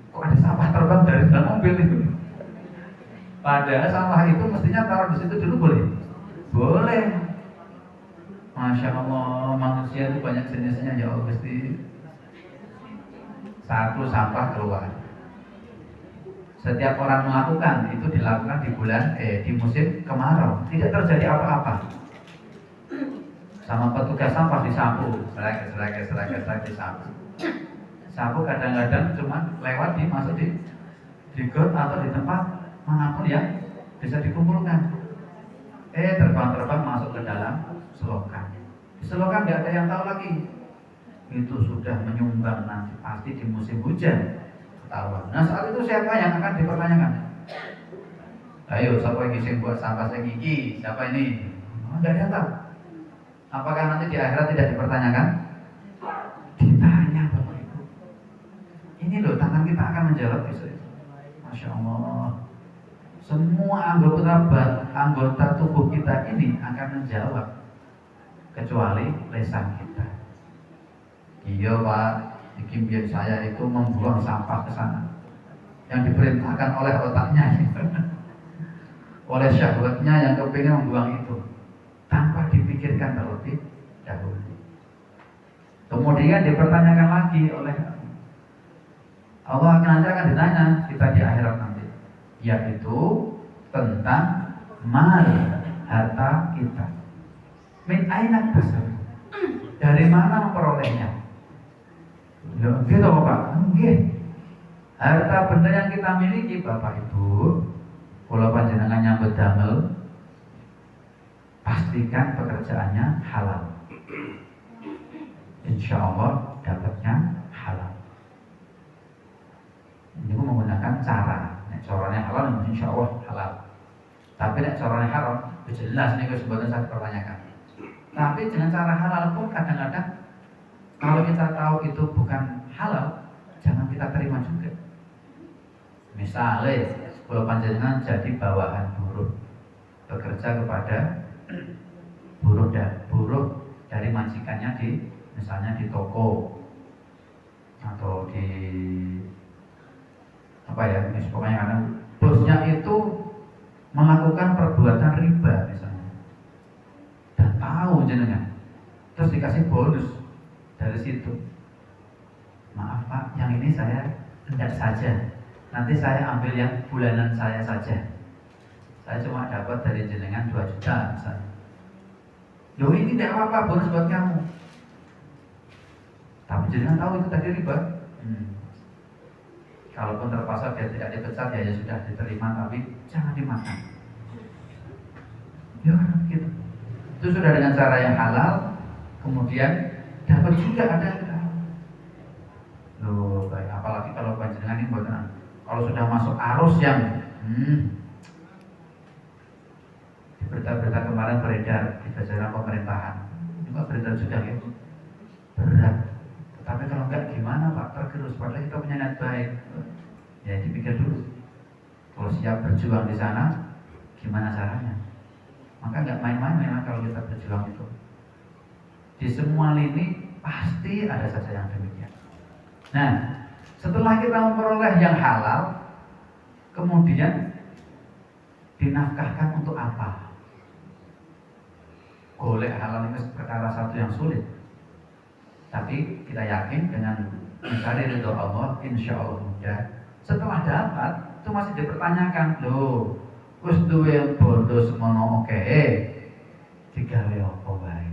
kok ada sampah terbang dari dalam mobil itu. Padahal sampah itu mestinya taruh di situ dulu boleh? Boleh. Masya Allah, manusia itu banyak jenisnya ya Allah, Gusti. Satu sampah keluar. Setiap orang melakukan itu dilakukan di musim kemarau, tidak terjadi apa-apa. Sama petugas sampah disapu, selek disapu. Sapu kadang-kadang cuma lewat masuk di got atau di tempat manapun yang bisa dikumpulkan. Terbang masuk ke dalam selokan. Di selokan nggak ada yang tahu lagi. Itu sudah menyumbang nanti pasti di musim hujan ketahuan. Nah, saat itu siapa yang akan dipertanyakan? Ayo, siapa yang sing buat sampah saya gigi? Siapa ini? Oh, enggak datang. Apakah nanti di akhirat tidak dipertanyakan? Ditanya Bapak Ibu. Ini loh, tangan kita akan menjawab besok. Masya Allah. Semua anggota tubuh kita ini akan menjawab, kecuali lisan kita. Iya Pak, bikin saya itu membuang sampah ke sana, yang diperintahkan oleh otaknya, oleh syahwatnya yang kepingin membuang itu, tanpa dipikirkan terlebih dahulu. Kemudian dipertanyakan lagi oleh Allah, nanti akan ditanya kita di akhirat nanti, yaitu tentang mal, harta kita. Min aina tasab, dari mana memperolehnya? Loh, gitu Bapak? Nggih. Harta benda yang kita miliki Bapak Ibu, kalau panjenengan nyambut damel, pastikan pekerjaannya halal. Insya Allah dapatnya halal. Ini menggunakan cara. Nek caranya halal, insya Allah halal. Tapi nek caranya haram, jelas nih sebetulnya saya pertanyakan. Tapi dengan cara halal pun kadang-kadang kalau kita tahu itu bukan halal, jangan kita terima juga. Misalnya, kalau panjenengan jadi bawahan buruh, bekerja kepada buruh dari majikannya misalnya di toko atau di pokoknya karena bosnya itu melakukan perbuatan riba misalnya, dan tahu jenengan, terus dikasih bonus dari situ. Maaf Pak, yang ini saya tidak saja. Nanti saya ambil yang bulanan saya saja. Saya cuma dapat dari jenengan 2 juta misalnya. Loh ini tidak apa-apa, bonus buat kamu. Tapi jenengan tahu itu tadi riba. Kalaupun terpaksa dia tidak dipecat ya sudah diterima, tapi jangan dimakan. Ya gitu. Itu sudah dengan cara yang halal, kemudian dapat juga ada. Loh, baik. Apalagi kalau panjenengan ini buatan. Kalau sudah masuk arus yang di berita-berita kemarin beredar di jajaran pemerintahan, juga beredar sudah ya berat. Tapi kalau enggak gimana Pak, tergerus. Padahal kita punya niat baik. Ya dipikir dulu. Kalau siap berjuang di sana, gimana caranya? Maka enggak main-main memang kalau kita berjuang itu. Di semua lini pasti ada saja yang demikian. Nah, setelah kita memperoleh yang halal, kemudian dinafkahkan untuk apa? Golek halal itu perkara satu yang sulit. Tapi kita yakin dengan mencari ridho Allah, insya Allah mudah. Setelah dapat, itu masih dipertanyakan, loh, wis duwe bondo semono oke, digawe apa wae?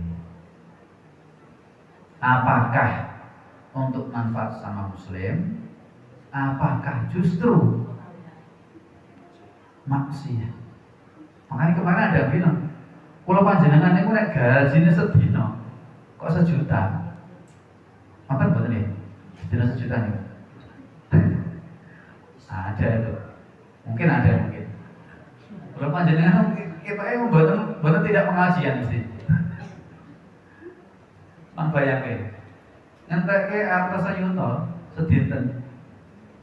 Apakah untuk manfaat sama muslim? Apakah justru maksiat? Makanya kemarin ada yang bilang, kalau panjenengan itu nek gajinya sedino, kok sejuta? Makan betul nih, sedino sejuta nih. Ada itu, mungkin ada mungkin. Kalau panjenengan kita membuat tidak pengajian sih. Membayangkan, ngentek arta sayuto sedinten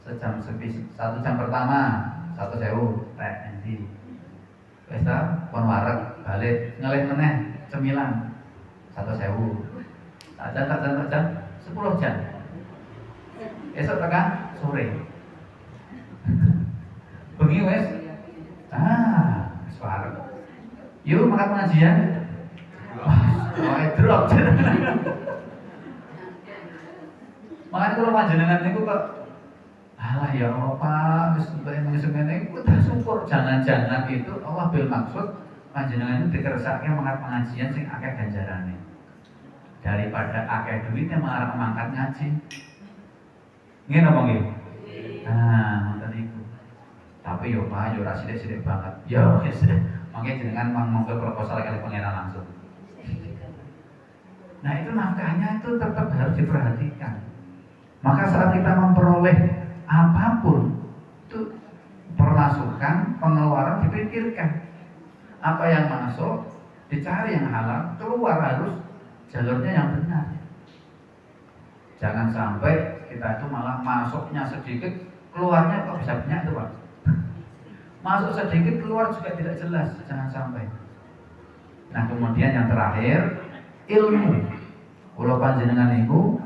satu jam pertama 1.000 teh nanti. Pesta pon wareg balik ngelih meneh cemilan 1.000. Tak jam 10 jam. Esok tekan sore. Bengi wes. Wareg. Yuk makan pengajian. Wah, drop. Makanya kalau panjenengan niku kok alah ya Allah Pak, wis semene iku tak syukur. Jangan-jangan itu Allah bil maksud panjenengan itu dikersake mangkat pengajian sing akeh ganjarane. Daripada akeh duitnya malah mangkat ngaji. Ngene apa nggih? Nah, ngoten iku. Tapi yo Pak, yo ora sithik-sithik banget. Yo wis. Mangke jenengan monggo proposal kali pangeran langsung. Nah, itu nafkahnya itu tetap harus diperhatikan. Maka saat kita memperoleh apapun itu pernah pemasukan, pengeluaran dipikirkan. Apa yang masuk dicari yang halal, keluar harus jalurnya yang benar. Jangan sampai kita itu malah masuknya sedikit, keluarnya kok bisa banyak itu Pak. Masuk sedikit, keluar juga tidak jelas, jangan sampai. Nah kemudian yang terakhir, ilmu. Kalau panjenengan itu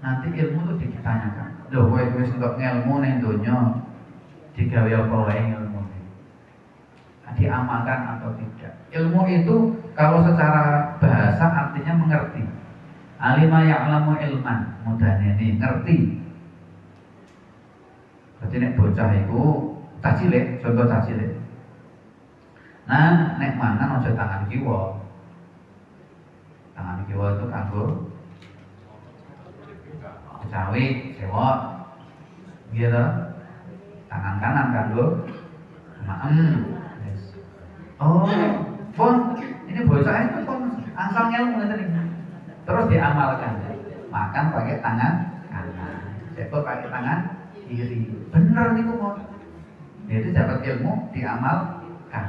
nanti ilmu itu ditanyakan. Loh, kowe wis entuk ilmu ning donya digawe apa wae ilmu? Diamalkan atau tidak? Ilmu itu kalau secara bahasa artinya mengerti. Alima ya'lamu ilman, mudahnya ini ngerti. Jadi nek bocah itu cah cilik, contoh cah cilik. Nah, nek mangan aja tangan kiwa. Tangan kiwa itu kanggo cawi, sewot. Gitu. Tangan kanan kanggo maem. Oh, pun ini bocah itu pun asal ilmu ngene. Terus diamalkan. Makan pakai tangan kanan, sewot pakai tangan kiri. Bener nih kok. Jadi dapat ilmu diamalkan.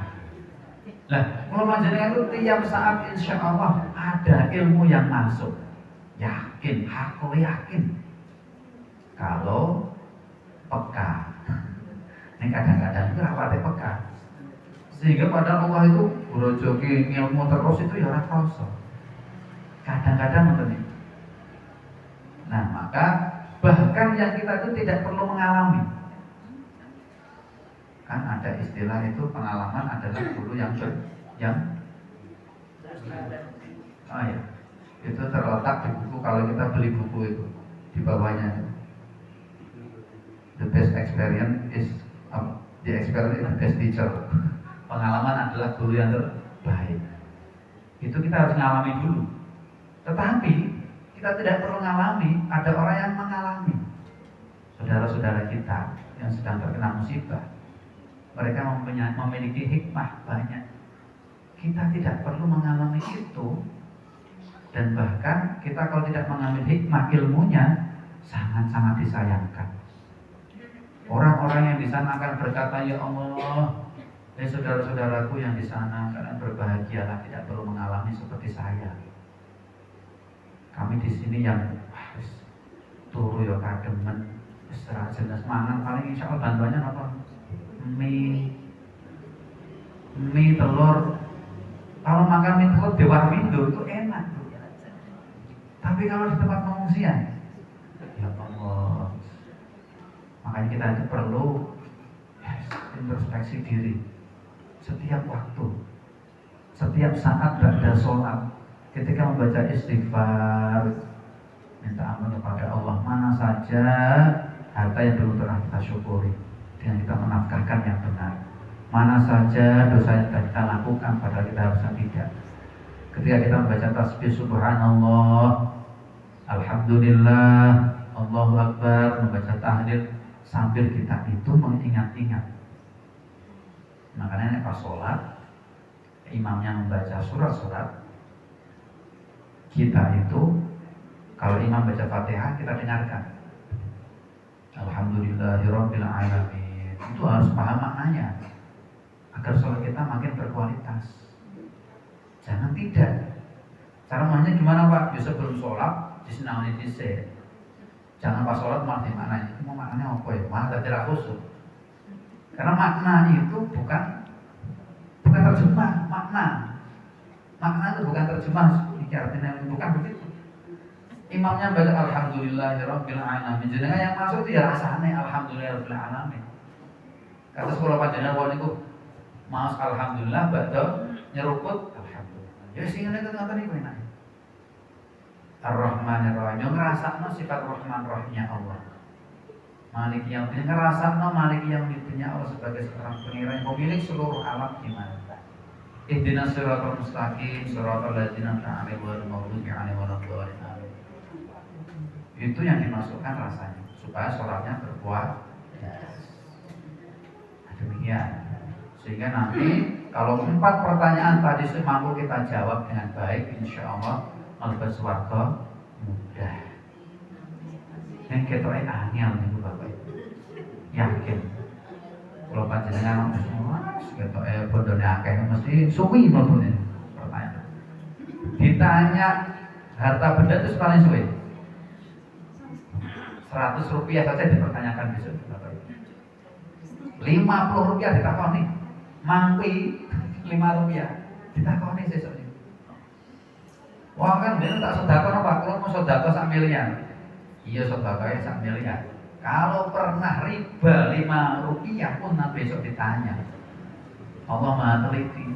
Nah, kalau panjenengan itu tiap saat insya Allah ada ilmu yang masuk. Yakin, aku yakin. Kalau peka. Ini kadang-kadang itu rapatnya peka. Sehingga pada Allah itu berojoki ilmu terus itu ya ora krasa. Kadang-kadang begini. Nah, maka bahkan yang kita itu tidak perlu mengalami. Kan ada istilah itu pengalaman adalah guru yang oh ya, itu terletak di buku. Kalau kita beli buku itu di bawahnya, the best experience is the experience is the best teacher. Pengalaman adalah guru yang terbaik. Itu kita harus mengalami dulu. Tetapi kita tidak perlu mengalami, ada orang yang mengalami. Saudara-saudara kita yang sedang terkena musibah, mereka memiliki hikmah banyak. Kita tidak perlu mengalami itu. Dan bahkan kita kalau tidak mengambil hikmah ilmunya, sangat-sangat disayangkan. Orang-orang yang di sana akan berkata, ya Allah, saudara-saudaraku yang di sana, kalian berbahagialah, tidak perlu mengalami seperti saya. Kami di sini yang turu ya kademen, serat jelas mangan, paling insya Allah bantuannya apa? Mie telur. Kalau makan mie telur di warmindo itu enak. Tapi kalau di tempat pengungsian, ya Allah. Makanya kita itu perlu introspeksi diri setiap waktu, setiap saat ba'da sholat, ketika membaca istighfar, minta ampun kepada Allah, mana saja harta yang belum pernah kita syukuri dengan kita menafkahkan yang benar, mana saja dosa yang kita lakukan padahal kita harusnya tidak. Ketika kita membaca tasbih subhanallah, alhamdulillah, Allahu akbar, membaca tahlil sambil kita itu mengingat-ingat. Makanya pas sholat, imamnya membaca surat-surat, kita itu kalau imam baca Fatihah kita dengarkan Alhamdulillahirabbil alamin. Itu harus paham maknanya agar sholat kita makin berkualitas. Jangan tidak. Cara maknanya gimana Pak? Ya sebelum sholat disinauni dhisik. Jangan pas sholat malah dimaknanya. Itu mau maknanya apa ya? Malah tidak khusyuk. Karena makna itu bukan terjemah, makna itu bukan terjemah, artinya bukan begitu. Imamnya baca alhamdulillahirabbil alamin. Jenengan yang masuk itu ya rasane alhamdulillahirabbil alamin. Kata sekolah panjenengan wong niku maos alhamdulillah badhe nyeruput alhamdulillah. Ya sing ngene ngoten niku enak. Ar-Rahmanir Rahim, yang ngrasakno sifat Rahman Rahimnya Allah. Malik yang ngerasakno Malik yang punya Allah sebagai seorang pengiring pemilik seluruh alam di mana. Ihdinas siratal mustaqim, siratal ladzina an'amta 'alaihim ghairil maghdubi 'alaihim waladdallin. Itu yang dimasukkan rasanya supaya sholatnya berkualitas. Demikian. Sehingga nanti kalau 4 pertanyaan tadi mampu kita jawab dengan baik, insya Allah mlebu swarga mudah. Yang ketoke angel niku Bapak. Yakin. kalau panjenengan ketok bondone akeh mesti suwi mlebune. Pertanyaan. Ditanya harta benda itu paling suwi. 100 rupiah saja dipertanyakan besok Bapak Ibu. 50 rupiah ditakoni. Mangpi 5 rupiah ditakoni sesuk. Wah kan dia tak sedekah apa kalau mau sedekah sak miliar. Iya sedekahnya sak miliar. Kalau pernah riba 5 rupiah pun nanti besok ditanya. Allah Maha teliti.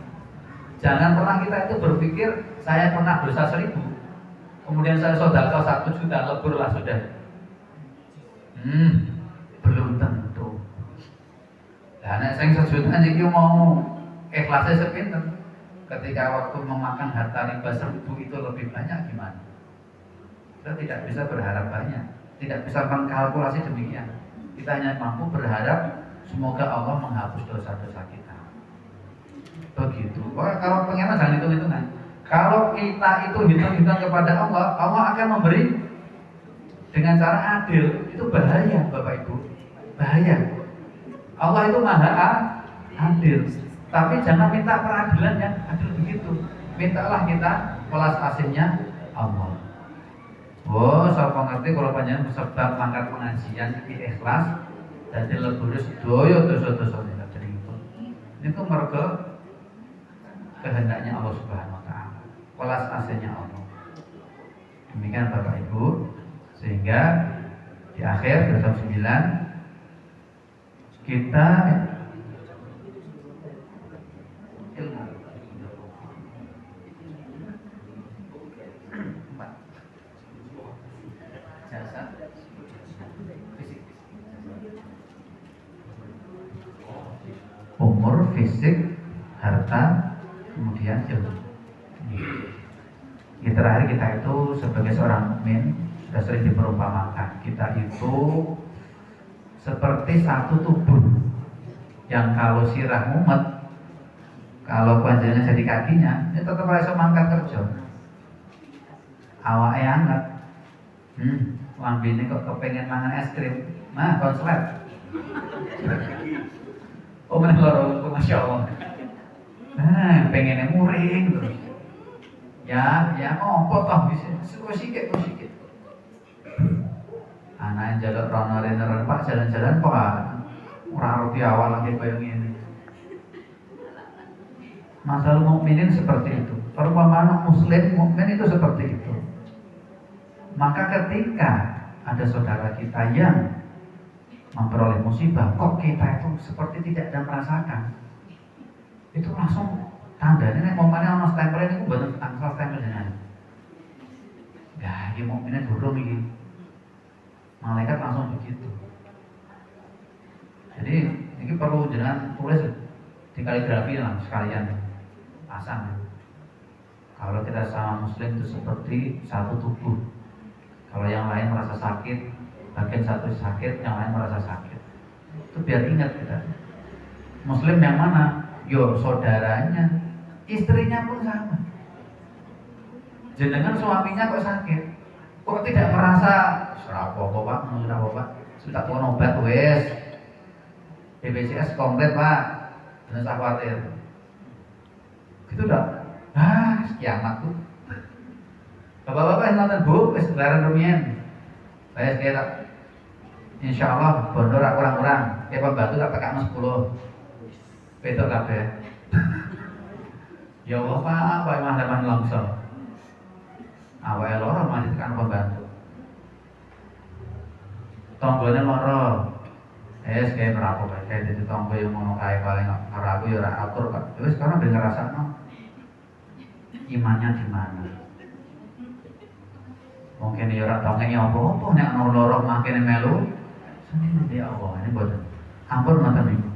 Jangan pernah kita itu berpikir saya pernah dosa 1000, kemudian saya sedekah 1 juta lebur lah sudah. Belum tentu. Lah nek sing 1 juta niki mau ikhlasnya sepinten. Ketika waktu memakan harta riba 1000 itu lebih banyak gimana? Kita tidak bisa berharap banyak, tidak bisa mengkalkulasi demikian. Kita hanya mampu berharap semoga Allah menghapus dosa-dosa kita. Begitu. Kalau pengen jangan hitung-hitungan. Kalau kita itu hitung-hitung kepada Allah, Allah akan memberi dengan cara adil. Itu bahaya, Bapak Ibu. Bahaya. Allah itu maha adil. Tapi jangan minta peradilan yang adil begitu. Mintalah kita welas asihnya Allah. Oh, saya ngerti kalau panjenengan beserta mangkat pengajian iki ikhlas dadi lebur sedaya dosa-dosa nek terima. Niku merga kehendaknya Allah Subhanahu wa taala. Welas asihnya Allah. Demikian Bapak Ibu, sehingga di akhir dosa 9 kita umur, fisik, harta, kemudian ilmu. Di terakhir kita itu sebagai seorang mukmin sudah sering diperumpamakan. Kita itu seperti satu tubuh yang kalau sirah mumet, kalau panjangnya jadi kakinya, ini tetap bisa mangkat kerja. Awaknya hangat. Lambene kok kepengen mangan es krim. Nah, konslet. Oh mana loro, masya Allah. Nah, pengennya muring terus. Ya, opo toh bisa sikit. Anak jaluk rono rene Pak jalan-jalan Pak. Ora rupiah awal lagi koyo ngene. Masalah mukminin seperti itu. Perumpamaan muslim mukmin itu seperti itu. Maka ketika ada saudara kita yang memperoleh musibah, kok kita itu seperti tidak ada merasakan, itu langsung tandanya nek umpamanya ana stempel niku mboten angsal stempel jenengan. Ya, iki mukmine durung iki. Malaikat langsung begitu. Jadi ini perlu jenengan tulis di kaligrafi lah sekalian pasang. Kalau kita sama muslim itu seperti satu tubuh. Kalau yang lain merasa sakit, bagian satu sakit, yang lain merasa sakit. Itu biar ingat kita. Muslim yang mana? Yo saudaranya, istrinya pun sama. Jenengan suaminya kok sakit, kok tidak merasa serapopo Pak, sudah tuan obat wes, BPJS komplit Pak, jangan usah khawatir. Gitu dah. Kiamat tuh. Bapak-bapak yang nonton Bu, wis lebaran rumiyin. Saya kira insyaallah bondo ra kurang-kurang. Ya pembantu tak tekakno 10. Wedok kabeh. Ya Allah Pak, Pak Imam Leman langsung. Awake loro malah ditekan pembantu. Tonggone loro. Kayak berapa Pak? Kayak dadi tonggo yang ngono kae paling karo aku ya ora atur Pak. Wis sekarang ben ngrasakno imannya di mana? Mungkin ya ora tongenge apa-apa nek ana loro makene melu. Ya Allah, ini boten. Ampun ngoten niku.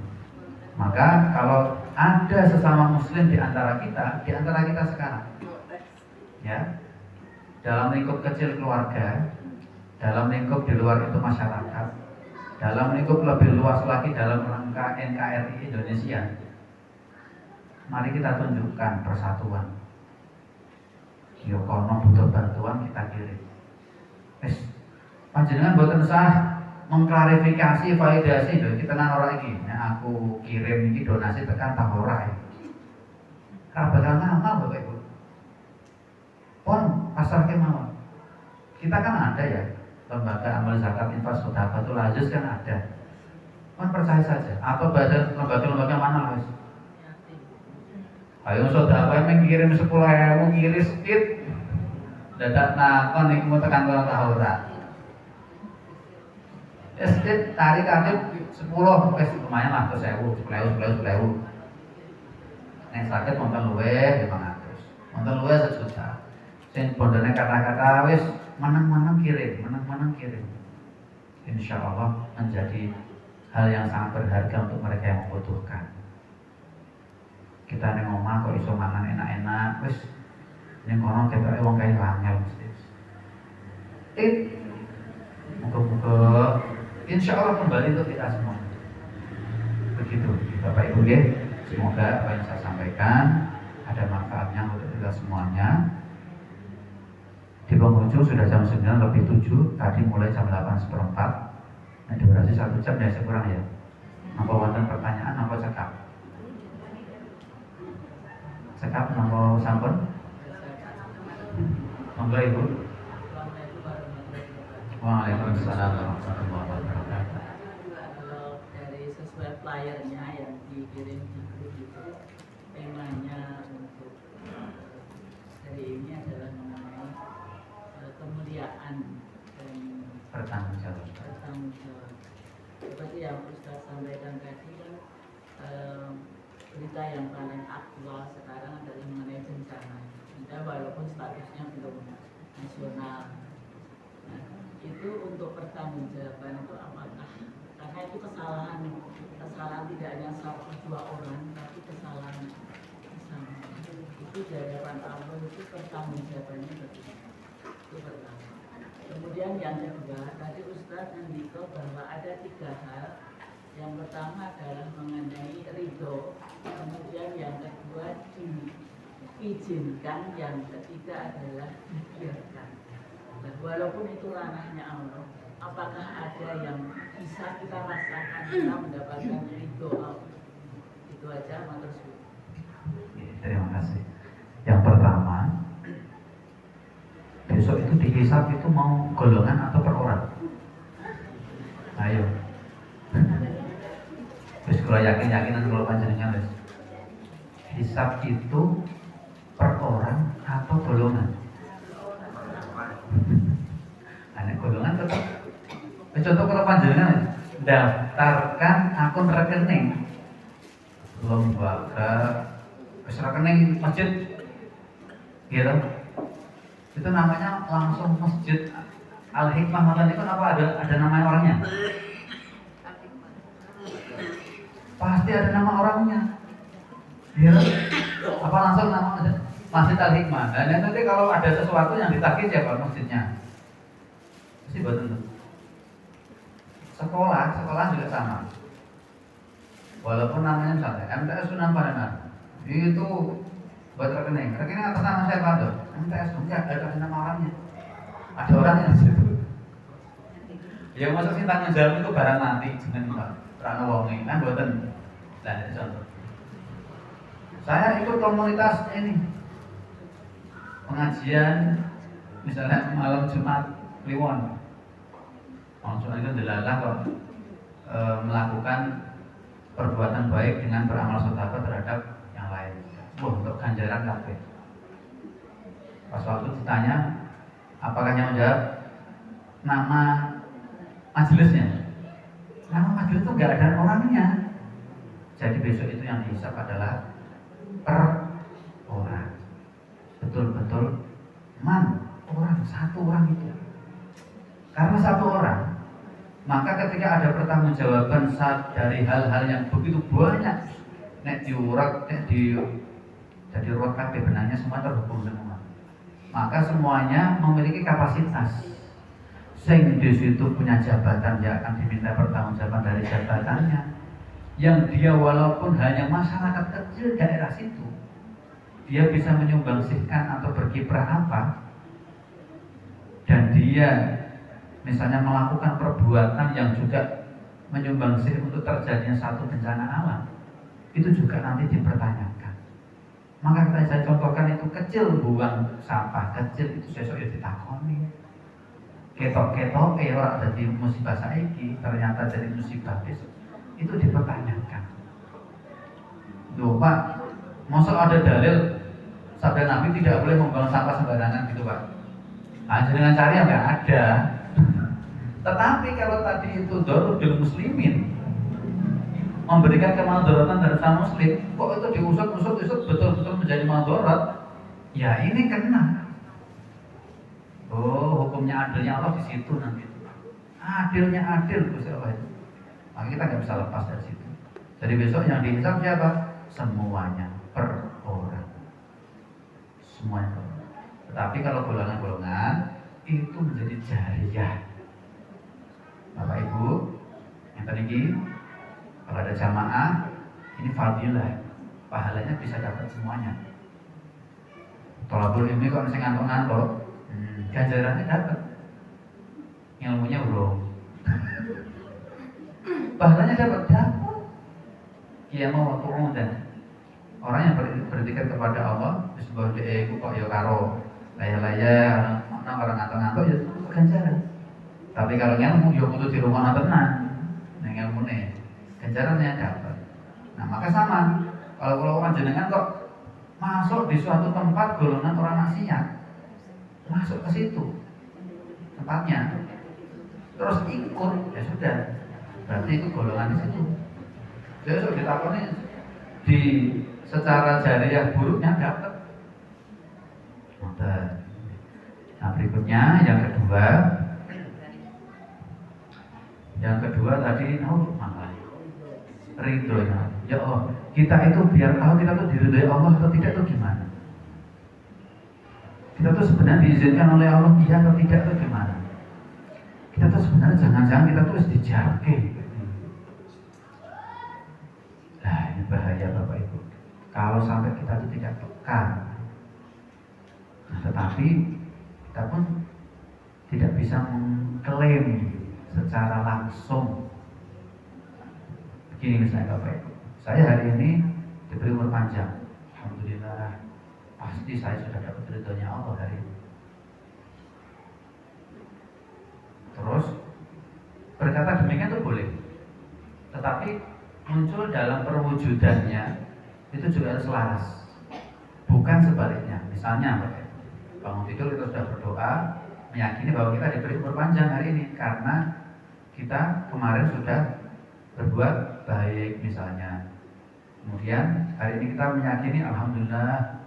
Maka kalau ada sesama muslim di antara kita sekarang, ya, dalam lingkup kecil keluarga, dalam lingkup di luar itu masyarakat, dalam lingkup lebih luas lagi dalam rangka NKRI Indonesia, mari kita tunjukkan persatuan. Yo kono butuh bantuan kita kirim. Panjenengan boten sah mengklarifikasi validasi lho kita nang ora iki. Nek aku kirim iki donasi tekan ta ora. Ora bakal ngamal Bapak Ibu. Pon pasar kemauan. Kita kan ada ya lembaga amal zakat infak sedekah itu Lajus kan ada. Kan percaya saja. Atau bahasa lembaga-lembaga mana Mas? Ayo sedekah mengirim 10.000 kirim sedikit. Dadak nakon iki mau tekan ta ora. Sedikit tarik 10 wis lumayan lah 10.000, 10.000. Nek sakit wonten luwih 500. Wonten luwih 1 juta. Sing bondone kata-kata wis menang-menang kirim. Insya Allah menjadi hal yang sangat berharga untuk mereka yang membutuhkan. Kita ning omah kok iso mangan enak-enak, wis ning kono ketoke wong kae wangel mesti. Muga-muga insya Allah kembali untuk kita semua. Begitu Bapak Ibu ya. Semoga apa yang saya sampaikan ada manfaatnya untuk kita semuanya. Di penghujung sudah jam 9:07, tadi mulai jam 8:04. Nah, durasi 1 jam ya kurang ya. Apa wonten pertanyaan apa cekap? Cekap napa sampun? Monggo Ibu. Waalaikumsalam warahmatullahi wabarakatuh. Kalau dari sesuai flyernya yang dikirim di grup itu, temanya untuk hari ini adalah mengenai kemuliaan dan Bertanggung jawab. Seperti yang Ustaz sampaikan tadi kan, berita yang paling aktual sekarang adalah mengenai bencana. Walaupun statusnya belum nasional. Nah, itu untuk pertanggungjawaban itu apakah karena itu kesalahan tidak hanya satu dua orang tapi kesalahan bersama itu di hadapan Allah itu pertanggungjawabannya bagaimana itu pertama. Kemudian yang kedua tadi Ustaz mendikau bahwa ada 3 hal. Yang pertama adalah mengenai ridho, kemudian yang kedua diizinkan, yang ketiga adalah dibiarkan. Walaupun itu ranahnya Allah, apakah ada yang bisa kita rasakan kita mendapatkan ridho Allah? Itu aja, matur suwun. Terima kasih. Yang pertama, besok itu dihisab itu mau golongan atau per orang? Ayo. Terus kalau yakin-yakinan kalau panjenengan wis. Hisab itu per orang atau golongan? Anak golongan tetap. Contoh kalau panjenengan daftarkan akun rekening lembaga rekening masjid, gitu. Itu namanya langsung Masjid Al-Hikmah. Matan itu apa ada nama orangnya? Pasti ada nama orangnya. Ya. Apa langsung nama Masjid Al-Hikmah. Dan nanti kalau ada sesuatu yang ditagih siapa masjidnya? Pasti betul. Sekolah juga sama. Walaupun namanya misalnya MTS Sunan Pandenan, itu buat rekening atas nama siapa tuh? MTS enggak ada nama orangnya. Ada orangnya di situ. Ya maksud sih tanggung jawab itu barang nanti jangan rano wonge kan buatan. Nah, contoh. Saya ikut komunitas ini pengajian misalnya malam Jumat Kliwon. Maksudnya itu adalah kok melakukan perbuatan baik dengan beramal sedekah terhadap yang lain. Untuk ganjaran kabeh. Pas waktu ditanya, apakah yang menjawab nama majelisnya? Nama majelis itu nggak ada orangnya. Jadi besok itu yang dihisab adalah per orang. Betul-betul orang, satu orang itu. Karena satu orang, maka ketika ada pertanggungjawaban dari hal-hal yang begitu banyak, nek diurat, jadi urat kabeh benarnya semua terhubung semua. Maka semuanya memiliki kapasitas. Sing di situ punya jabatan, dia akan diminta pertanggungjawaban dari jabatannya. Yang dia walaupun hanya masyarakat kecil daerah situ, dia bisa menyumbangsihkan atau berkiprah apa, dan dia misalnya melakukan perbuatan yang juga menyumbangsih untuk terjadinya satu bencana alam, itu juga nanti dipertanyakan. Maka saya contohkan itu kecil buang sampah kecil itu sesuk ya ditakoni. Ketok-ketok ora jadi musibah saiki, ternyata jadi musibah besok. Itu dipertanyakan. Loh Pak, masa ada dalil sabda Nabi tidak boleh membuang sampah sembarangan gitu Pak? Dengan cari yang nggak ada. Tetapi kalau tadi itu darul muslimin, memberikan kemadharatan terhadap muslim, kok itu diusut betul-betul menjadi madharat, ya ini kena. Oh, hukumnya adilnya Allah di situ nanti. Adilnya adil Gusti Allah itu. Maka kita nggak bisa lepas dari situ. Jadi besok yang dihisab siapa? Semuanya per orang. Semuanya. Tetapi kalau golongan-golongan itu menjadi jariyah. Bapak Ibu, yang tadi kalau ada jamaah, ini fadilah, pahalanya bisa dapat semuanya. Tolabul ilmi kok masih ngantuk-ngantuk, ganjarannya dapat, ilmunya belum. Pahalanya dapat. Dia mau waktu dan orang yang berzikir kepada Allah, disebut dia kok ya karo laya-laya, orang ngantuk-ngantuk ya ganjaran. Tapi kalau ilmu ya butuh di rumah tenang, neng ilmu nih. Ganjarannya dapat. Nah maka sama. Kalau orang jenengan kok masuk di suatu tempat golongan orang maksiat, masuk ke situ tempatnya, terus ikut, ya sudah. Berarti itu golongan di situ. Besok ditakoni di secara jariyah buruknya dapat. Nah berikutnya yang kedua tadi ridho ya Allah. Kita itu biar tahu kita tuh diridhoi Allah atau tidak tuh gimana? Kita tuh sebenarnya diizinkan oleh Allah iya atau tidak tuh gimana? Kita tuh sebenarnya jangan-jangan kita tuh harus dijarke. Nah ini bahaya Bapak Ibu. Kalau sampai kita tuh tidak peka. Nah, tetapi kita pun tidak bisa mengklaim secara langsung. Begini misalnya Bapak Ibu, saya hari ini diberi umur panjang, alhamdulillah, pasti saya sudah dapat ridhonya Allah hari ini. Terus berkata demikian itu boleh, tetapi muncul dalam perwujudannya itu juga harus selaras, bukan sebaliknya. Misalnya Bapak Ibu, bangun tidur kita sudah berdoa, meyakini bahwa kita diberi umur panjang hari ini karena kita kemarin sudah berbuat baik misalnya. Kemudian hari ini kita meyakini alhamdulillah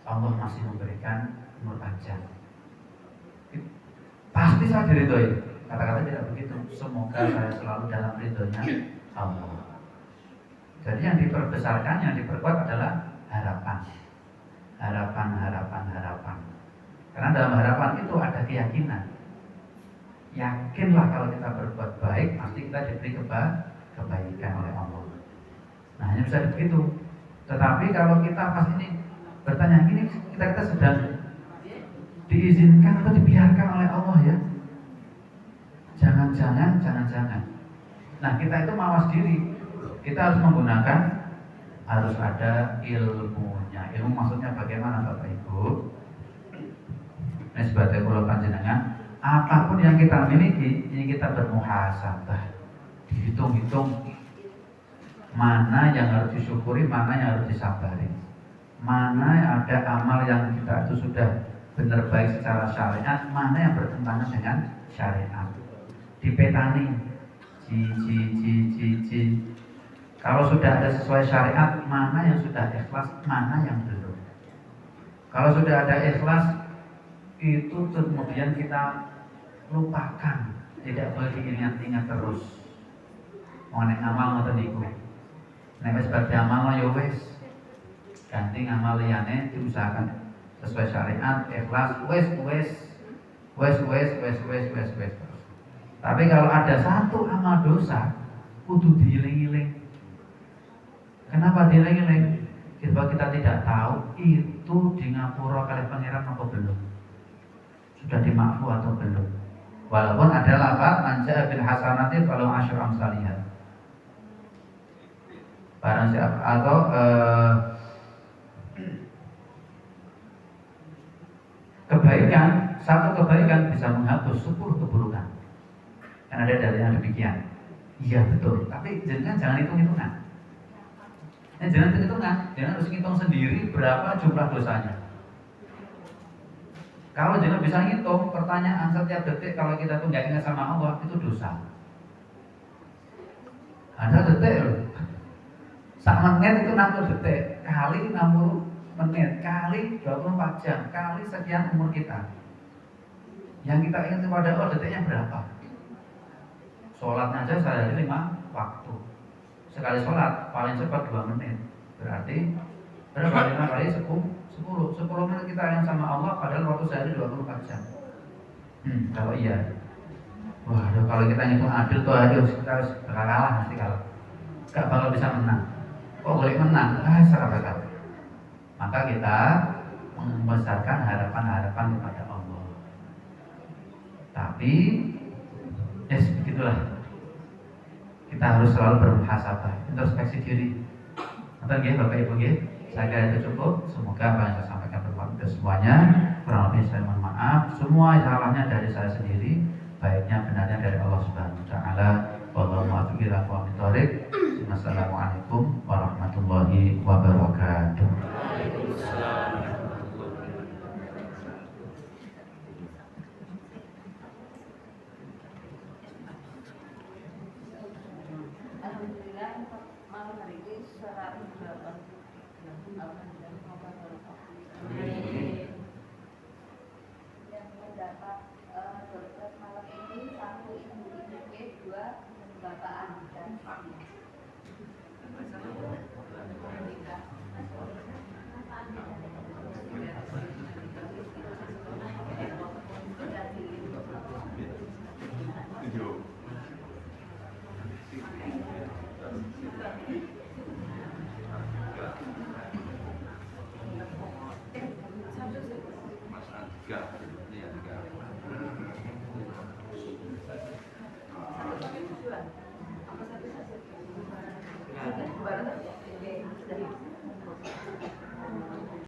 Allah masih memberikan umur panjang. Pasti saya diridhoi. Kata-kata tidak begitu. Semoga saya selalu dalam ridhonya Allah. Jadi yang diperbesarkan, yang diperkuat adalah harapan. Harapan. Karena dalam harapan itu ada keyakinan. Yakinlah kalau kita berbuat baik, pasti kita diberi kebaikan oleh Allah. Nah hanya bisa begitu. Tetapi kalau kita pas ini bertanya gini, kita sedang diizinkan atau dibiarkan oleh Allah ya? Jangan-jangan. Nah kita itu mawas diri. Kita harus menggunakan, harus ada ilmunya. Ilmu maksudnya bagaimana Bapak Ibu? Ini sebagai pulau panjenengan, apapun yang kita miliki, ini kita bermuhasabah, dihitung-hitung mana yang harus disyukuri, mana yang harus disabari, mana ada amal yang kita itu sudah benar baik secara syariat, mana yang bertentangan dengan syariat. Dipetani, kalau sudah ada sesuai syariat, mana yang sudah ikhlas, mana yang belum. Kalau sudah ada ikhlas, itu kemudian kita lupakan, tidak boleh diingat-ingat terus. Mengenai amal ngoten niku. Nek wis badhe amal ya wis. Ganti amal liyane diusahakan sesuai syariat, ikhlas, wis. Tapi kalau ada satu amal dosa, kudu diiling-iling. Kenapa diiling-iling? Sebab kita tidak tahu itu di ngapura kali pangeran apa belum. Sudah dimakfu atau belum. Walaupun ada lafaz manja bil hasanati falahu asyru amsalihah. Barang siapa atau kebaikan, satu kebaikan bisa menghapus 10 keburukan. Kan ada dari yang demikian. Iya betul, tapi jangan hitung-hitungan. Jangan hitung-hitungan, jangan harus hitung sendiri berapa jumlah dosanya. Kalau jangan bisa ngitung, pertanyaan setiap detik kalau kita tuh nggak ingat sama Allah itu dosa. Ada detik loh. Sak menit itu 60 detik kali 60 menit kali 24 jam kali sekian umur kita. Yang kita ingat kepada Allah detiknya berapa? Sholatnya aja sehari 5 waktu. Sekali sholat paling cepat 2 menit. Berarti berapa? 5 kali 10 menit kita yang sama Allah padahal waktu sehari 24 jam. Kalau iya, waduh, kalau kita ngitung adil tuh aduh, kita harus kalah nanti kalau gak bakal bisa menang. Kok boleh menang? Sahabat. Maka kita membesarkan harapan-harapan kepada Allah. Tapi begitulah. Kita harus selalu bermuhasabah, introspeksi diri. Nanti Bapak Ibu saya kira itu cukup. Semoga apa yang saya sampaikan bermanfaat untuk semuanya. Kurang lebih saya mohon maaf. Semua salahnya dari saya sendiri, baiknya benarnya dari Allah Subhanahu wa taala. Wallahu a'lam bishawab. Wassalamualaikum warahmatullahi wabarakatuh. Alhamdulillah malam hari ini secara yang mendapat berkat malam ini 1 ibu IPG, 2 Bapak Andi dan Mas Tiga.